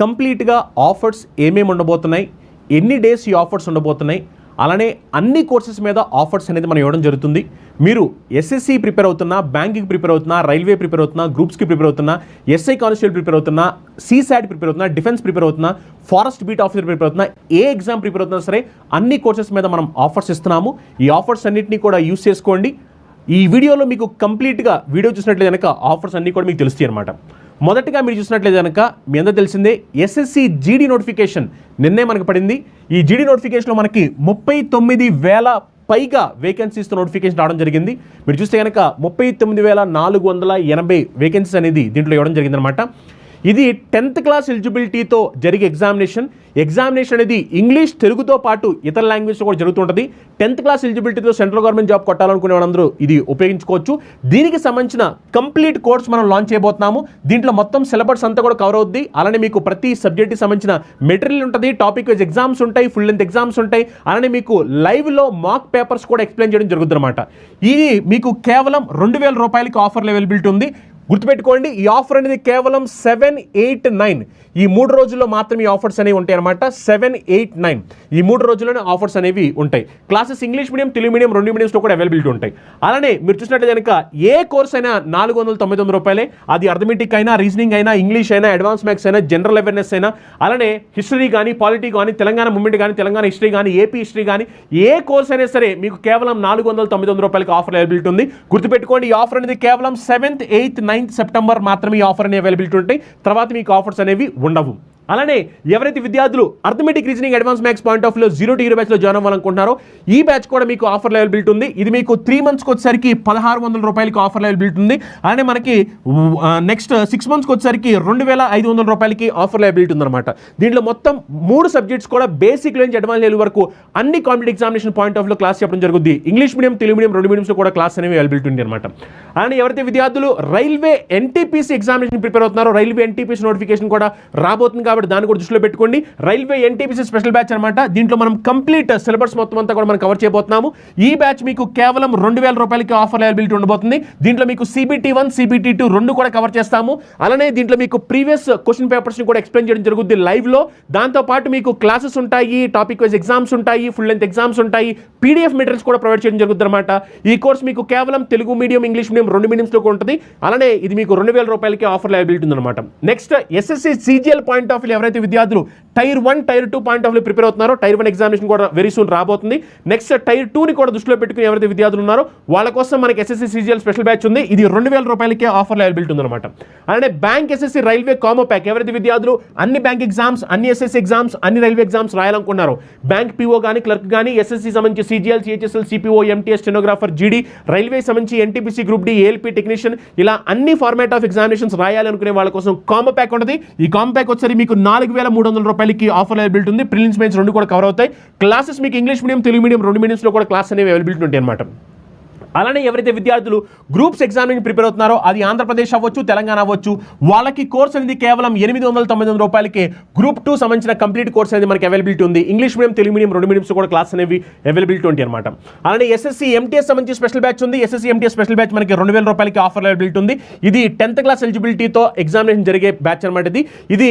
కంప్లీట్గా ఆఫర్స్ ఏమేమి ఉండబోతున్నాయి, ఎన్ని డేస్ ఈ ఆఫర్స్ ఉండబోతున్నాయి, అలానే అన్ని కోర్సెస్ మీద ఆఫర్స్ అనేది మనం ఇవ్వడం జరుగుతుంది. మీరు ఎస్ఎస్సి ప్రిపేర్ అవుతున్నా, బ్యాంకింగ్ ప్రిపేర్ అవుతున్నా, రైల్వే ప్రిపేర్ అవుతున్నా, గ్రూప్స్కి ప్రిపేర్ అవుతున్నా, ఎస్ఐ కానిస్టేబుల్ ప్రిపేర్ అవుతున్నా, సీసాట్ ప్రిపేర్ అవుతున్నా, డిఫెన్స్ ప్రిపేర్ అవుతున్నా, ఫారెస్ట్ బీట్ ఆఫీసర్ ప్రిపేర్ అవుతున్నా, ఏ ఎగ్జామ్ ప్రిపేర్ అవుతున్నా సరే అన్ని కోర్సెస్ మీద మనం ఆఫర్స్ ఇస్తున్నాము. ఈ ఆఫర్స్ అన్నింటినీ కూడా యూస్ చేసుకోండి. ఈ వీడియోలో మీకు కంప్లీట్గా వీడియో చూసినట్లయితే కనుక ఆఫర్స్ అన్నీ కూడా మీకు తెలుస్తాయి అనమాట. మొదటగా మీరు చూసినట్లయితే కనుక మీ అందరూ తెలిసిందే ఎస్ఎస్సి జీడీ నోటిఫికేషన్ నిన్నే మనకు పడింది. ఈ జీడీ నోటిఫికేషన్లో మనకి 39,000 పైగా వేకెన్సీస్తో నోటిఫికేషన్ రావడం జరిగింది. మీరు చూస్తే కనుక 39,480 వేకెన్సీస్ అనేది దీంట్లో ఇవ్వడం జరిగిందనమాట. ఇది 10th క్లాస్ ఎలిజిబిలిటీతో జరిగే ఎగ్జామినేషన్ అనేది ఇంగ్లీష్ తెలుగుతో పాటు ఇతర లాంగ్వేజ్లో కూడా జరుగుతుంటుంది. 10th క్లాస్ ఎలిజిబిలిటీతో సెంట్రల్ గవర్నమెంట్ జాబ్ కొట్టాలనుకునే వాళ్ళందరూ ఇది ఉపయోగించుకోవచ్చు. దీనికి సంబంధించిన కంప్లీట్ కోర్స్ మనం లాంచ్ చేయబోతున్నాము. దీంట్లో మొత్తం సిలబస్ అంతా కూడా కవర్ అవుద్ది. అలానే మీకు ప్రతి సబ్జెక్ట్కి సంబంధించిన మెటీరియల్ ఉంటుంది, టాపిక్ వైజ్ ఎగ్జామ్స్ ఉంటాయి, ఫుల్ లెంత్ ఎగ్జామ్స్ ఉంటాయి. అలానే మీకు లైవ్లో మాక్ పేపర్స్ కూడా ఎక్స్ప్లెయిన్ చేయడం జరుగుతుంది అనమాట. ఇది మీకు కేవలం 2,000 రూపాయలకి ఆఫర్లు అవైలబిలిటీ ఉంది. గుర్తుపెట్టుకోండి, ఈ ఆఫర్ అనేది కేవలం 7, 8, 9 ఈ 3 రోజుల్లో మాత్రమే ఈ ఆఫర్స్ అనేవి ఉంటాయి అనమాట. 7, 8, 9 ఈ 3 రోజుల్లోనే ఆఫర్స్ అనేవి ఉంటాయి. Classes English medium, Telugu medium 2 మీడియంస్లో కూడా అవైలబిలిటీ ఉంటాయి. అలానే మీరు చూసినట్టు కనుక ఏ కోర్స్ అయినా 499 రూపాయలే. అది అర్థమెటిక్ అయినా, రీజనింగ్ అయినా, ఇంగ్లీష్ అయినా, అడ్వాన్స్ మ్యాథ్స్ అయినా, జనరల్ అవేర్నెస్ అయినా, అలానే హిస్టరీ కానీ, పాలిటీ కానీ, తెలంగాణ మూమెంట్ కానీ, తెలంగాణ హిస్టరీ కానీ, ఏపీ హిస్టరీ కానీ, ఏ కోర్స్ అయినా సరే మీకు కేవలం 499 రూపాయలకి ఆఫర్ అవైలబిలిటీ ఉంది. గుర్తుపెట్టుకోండి, ఈ ఆఫర్ అనేది కేవలం 7th, 8th, 9th సెప్టెంబర్ మాత్రమే ఈ ఆఫర్ అనేవి అవైలబిలిటీ ఉంటాయి. తర్వాత మీకు ఆఫర్స్ అనేవి ఉండవు. అలానే ఎవరైతే విద్యార్థులు arithmetic, reasoning, advance maths point of వ్యూలో 0 to 0 బ్యాచ్లో జాయిన్ అవ్వాలనుకుంటున్నారో ఈ బ్యాచ్ కూడా మీకు ఆఫర్ అవైలబిలిటీ ఉంది. ఇది మీకు 3 monthsకి వచ్చేసరికి 1600 రూపాయలకి ఆఫర్ అవైలబిలిటీ ఉంది. అలానే మనకి నెక్స్ట్ 6 monthsకి వచ్చేసరికి 2500 రూపాయలకి ఆఫర్ అవైలబిలిటీ ఉందన్నమాట. దీంట్లో మొత్తం 3 సబ్జెక్ట్స్ కూడా బేసిక్ నుంచి అడ్వాన్స్ లెవెల్ వరకు అన్ని కాంపిటేటివ్ ఎగ్జామినేషన్ పాయింట్ ఆఫ్ వ్యూలో క్లాస్ చెప్పడం జరుగుతుంది. ఇంగ్లీష్ మీడియం, తెలుగు మీడియం 2 మీడియంస్లో కూడా క్లాస్ అనేవి అవైలబిలిటీ ఉంది అనమాట. అలానే ఎవరైతే విద్యార్థులు రైల్వే NTPC ఎగ్జామినేషన్ ప్రిపేర్ అవుతున్నారో రైల్వే NTPC నోటిఫికేషన్ కూడా రాబోతుంది కాబట్టి దాన్ని కూడా దృష్టిలో పెట్టుకోండి. రైల్వే NTPC స్పెషల్ బ్యాచ్ అనమాట. దీంట్లో మనం కంప్లీట్ సిలబస్ మొత్తం అంతా కూడా మనం కవర్ చేయబోతున్నాము. ఈ బ్యాచ్ మీకు కేవలం 2000 రూపాయలకి ఆఫర్ అవైలబిలిటీ ఉండబోతుంది. దీంట్లో మీకు CBT1, CBT2 రెండు కూడా కవర్ చేస్తాము. అలానే దీంట్లో మీకు ప్రీవియస్ క్వశ్చన్ పేపర్స్ ని కూడా ఎక్స్ప్లెయిన్ చేయడం జరుగుతుంది లైవ్ లో. దాంతో పాటు మీకు క్లాసెస్ ఉంటాయి, టాపిక్ వైజ్ ఎగ్జామ్స్ ఉంటాయి, ఫుల్ లెంత్ ఎగ్జామ్స్ ఉంటాయి, PDF మెటీరియల్స్ కూడా ప్రొవైడ్ చేయడం జరుగుతుంది అనమాట. ఈ కోర్స్ మీకు కేవలం తెలుగు మీడియం, ఇంగ్లీష్ మీడియం 2 మీడియంస్లో కూడా ఉంటుంది. అలానే ఇది మీకు 2000 రూపాయలకి ఆఫర్ అవైలబిలిటీ ఉందన్నమాట. Next SSC CGL point of view ఎవరైతే విద్యార్థులు tier 1, tier 2 point of view prepare అవుతున్నారో టైర్ 1 ఎగ్జామినేషన్ కూడా వెరీ సూన్ రాబోతుంది. నెక్స్ట్ టైర్ 2 ని కూడా దృష్టిలో పెట్టుకుని ఎవరైతే విద్యార్థులు ఉన్నారో వాళ్ళ కోసం మనకి SSC CGL స్పెషల్ బ్యాచ్ ఉంది. ఇది 2000 రూపాయలకే ఆఫర్ అవైలబిలిటీ ఉందన్నమాట. అలానే bank SSC railway combo pack ఎవరైతే విద్యార్థులు అన్ని బ్యాంక్ ఎగ్జామ్స్, అన్ని SSC ఎగ్జామ్స్, అన్ని రైల్వే ఎగ్జామ్స్ రాయాలనుకున్నారో బ్యాంక్ PO కానీ, క్లర్క్ కానీ, SSC సంబంధించి CGL, CHSL, CPO, MTS, stenographer, GD, railway సంబంధించి NTPC group D, ALP technician, ఇలా అన్ని ఫార్మాట్ ఆఫ్ ఎగ్జామినేషన్స్ రాయాలనుకునే వాళ్ళ కోసం కాంబో ప్యాక్ ఉంటుంది. ఈ కాంబో ప్యాక్ వచ్చేసరికి మీకు 4300 రూపాయలకి ఆఫర్ అవైలబిలిటీ ఉంది. ప్రిలిమ్స్, మెయిన్స్ రెండు కూడా కవర్ అవుతాయి. క్లాసెస్ మీకు ఇంగ్లీష్ మీడియం, తెలుగు మీడియం 2 మీడియంస్లో కూడా క్లాస్ అనేవి అవైలబిలిటీ ఉంటాయి అనమాట. అలానే ఎవరైతే విద్యార్థులు గ్రూప్స్ ఎగ్జామినేషన్ ప్రిపేర్ అవుతున్నారో అది ఆంధ్రప్రదేశ్ అవ్వచ్చు, తెలంగాణ అవ్వచ్చు, వాళ్ళకి కోర్స్ అనేది కేవలం 899 రూపాయలకి గ్రూప్ 2 సంబంధించిన కంప్లీట్ కోర్స్ అనేది మనకి అవైలబిలిటీ ఉంది. English medium, Telugu medium 2 mediums కూడా క్లాస్ అనేవి అవైలబిలిటీ ఉంటాయి అనమాట. అలానే SSC MTS సంబంధించి స్పెషల్ బ్యాచ్ ఉంది. SSC MTS స్పెషల్ బ్యాచ్ మనకి 2000 రూపాయలకి ఆఫర్ అవైలబిలిటీ ఉంది. ఇది 10th క్లాస్ ఎలిజిబిలిటీతో ఎగ్జామినేషన్ జరిగే బ్యాచ్ అనమాట. ఇది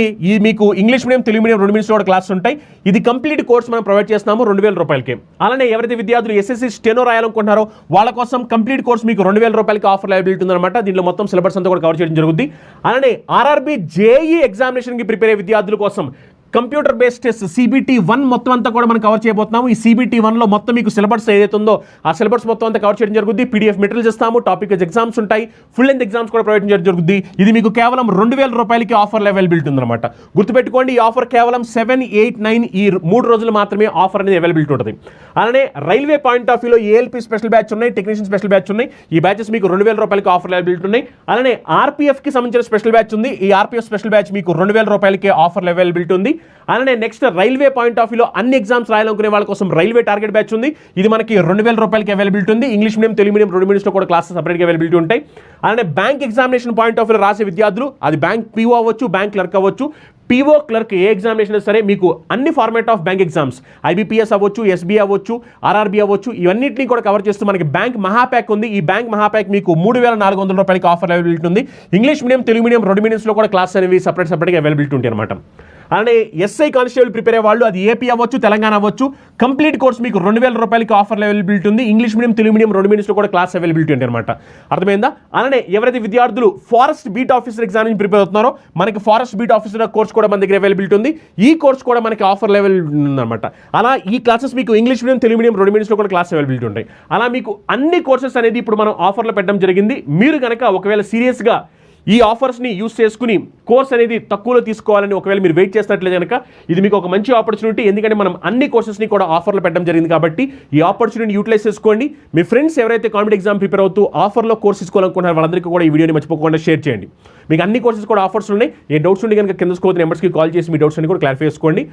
మీకు English medium, Telugu medium 2 mediums కూడా క్లాస్ ఉంటాయి. ఇది కంప్లీట్ కోర్స్ మనం ప్రొవైడ్ చేస్తున్నాము 2000 రూపాయలకి. అలానే ఎవరైతే విద్యార్థులు SSC స్టెనో రాయాలనుకుంటున్నారో వాళ్ళ కోసం కంప్లీట్ కోర్స్ మీకు 2000 రూపాయలకి ఆఫర్ అవైలబిలిటీ ఉందన్నమాట. దీంట్లో మొత్తం సిలబస్ అంతా కూడా కవర్ చేయడం జరుగుతుంది. అలానే RRB JEE ఎగ్జామినేషన్కి ప్రిపేర్ అయ్యే విద్యార్థుల కోసం కంప్యూటర్ బేస్డ్ టెస్ట్ CBT1 మొత్తం అంతా కూడా మనం కవర్ చేయబోతున్నాము. ఈ CBT1లో మొత్తం మీకు సిలబస్ ఏదైతే ఉందో ఆ సిలబస్ మొత్తం అంతా కవర్ చేయడం జరుగుతుంది. PDF మెటీరియల్స్ ఇస్తాము, టాపిక్ ఎగ్జామ్స్ ఉంటాయి, ఫుల్ లెంత్ ఎగ్జామ్స్ కూడా ప్రొవైడ్ చేయడం జరుగుతుంది. ఇది మీకు కేవలం 2000 రూపాయలకి ఆఫర్ అవైలబిలిటీ ఉందన్నమాట. గుర్తుపెట్టుకోండి, ఈ ఆఫర్ కేవలం 7, 8, 9 ఈ 3 రోజులు మాత్రమే ఆఫర్ అనేది అవైలబిలిటీ ఉంటుంది. అలానే రైల్వే పాయింట్ ఆఫ్ వ్యూలో ALP స్పెషల్ బ్యాచ్ ఉన్నాయి, టెక్నీషియన్ స్పెషల్ బ్యాచ్ ఉన్నాయి. ఈ బ్యాచెస్ మీకు 2000 రూపాయలకి ఆఫర్ అవైలబిలిటీ ఉన్నాయి. అలానే RPFకి సంబంధించిన స్పెషల్ బ్యాచ్ ఉంది. ఈ RPF స్పెషల్ బ్యాచ్ మీకు 2000 రూపాయలకి ఆఫర్ అవైలబిలిటీ ఉంది. అలానే నెక్స్ట్ రైల్వే పాయింట్ ఆఫ్ వ్యూలో అన్ని ఎగ్జామ్స్ రాయాలనుకునే వాళ్ళ కోసం రైల్వే టార్గెట్ బ్యాచ్ ఉంది. ఇది మనకి 2000 రూపాయలకి అవైలబిలిటీ ఉంది. ఇంగ్లీష్ మీడియం, తెలుగు మీడియం 2 మీడియంస్లో కూడా క్లాసెస్ సపరేట్గా అవైలబిలిటీ ఉంటాయి. అలానే బ్యాంక్ ఎగ్జామినేషన్ పాయింట్ ఆఫ్ వ్యూలో రాసే విద్యార్థులు అది బ్యాంక్ PO అవ్వచ్చు, బ్యాంక్ క్లర్క్ అవ్వచ్చు, PO, క్లర్క్ ఏ ఎగ్జామినేషన్ సరే మీకు అన్ని format of bank exams IBPS అవ్వచ్చు, SBI అవ్వచ్చు, RRB అవ్వచ్చు, ఇవన్నింటినీ కూడా కవర్ చేస్తూ మనకి బ్యాంక్ మహాప్యాక్ ఉంది. ఈ బ్యాంక్ మహాప్యాక్ మీకు 3400 రూపాయలకి ఆఫర్ అవైలబిలిటీ ఉంది. ఇంగ్లీష్ మీడియం, తెలుగు మీడియం 2 మీడియంస్లో కూడా క్లాస్ అనేవి సపరేట్గా అవైలబిలిటీ ఉంటాయి అనమాట. అలానే SI కానిస్టేబుల్ ప్రిపేర్ అయ్యే వాళ్ళు అది AP అవ్వచ్చు, తెలంగాణ అవ్వచ్చు, కంప్లీట్ కోర్స్ మీకు 2000 రూపాయలకి ఆఫర్ అవైలబిలిటీ ఉంది. ఇంగ్లీష్ మీడియం, తెలుగు మీడియం 2 మీడియంస్లో కూడా క్లాస్ అవైలబిలిటీ ఉంటాయి అనమాట. అర్థమైందా? అలానే ఎవరైతే విద్యార్థులు forest beat officer examination prepare అవుతున్నారో మనకి ఫారెస్ట్ బీట్ ఆఫీసర్ కోర్స్ కూడా మన దగ్గర అవైలబిలిటీ ఉంది. ఈ కోర్స్ కూడా మనకి ఆఫర్ లెవెల్ ఉందన్నమాట. అలా ఈ క్లాసెస్ మీకు ఇంగ్లీష్ మీడియం, తెలుగు మీడియం 2 మీడియంస్లో కూడా క్లాస్ అవైలబిలిటీ ఉంటాయి. అలా మీకు అన్ని కోర్సెస్ అనేది ఇప్పుడు మనం ఆఫర్లో పెట్టడం జరిగింది. మీరు కనుక ఒకవేళ సీరియస్గా ఈ ఆఫర్స్ని యూస్ చేసుకుని కోర్స్ అనేది తక్కువలో తీసుకోవాలని ఒకవేళ మీరు వెయిట్ చేసినట్లయితే కనుక ఇది మీకు ఒక మంచి ఆపర్చునిటీ. ఎందుకంటే మనం అన్ని కోర్సెస్ని కూడా ఆఫర్లో పెట్టడం జరిగింది కాబట్టి ఈ ఆపర్చునిటీని యూటిలైజ్ చేసుకోండి. మీ ఫ్రెండ్స్ ఎవరైతే కాంపిటేటివ్ ఎగ్జామ్ ప్రిపేర్ అవుతూ ఆఫర్లో కోర్స్ తీసుకోవాలనుకుంటున్నారో వాళ్ళందరికీ కూడా ఈ వీడియోని మర్చిపోకుండా షేర్ చేయండి. మీకు అన్ని కోర్సెస్ కూడా ఆఫర్స్ ఉన్నాయి. ఏ డౌట్స్ ఉంటే కనుక కింద స్క్రోల్ నెంబర్స్కి కాల్ చేసి మీ డౌట్స్ అన్ని కూడా క్లారిఫై చేసుకోండి.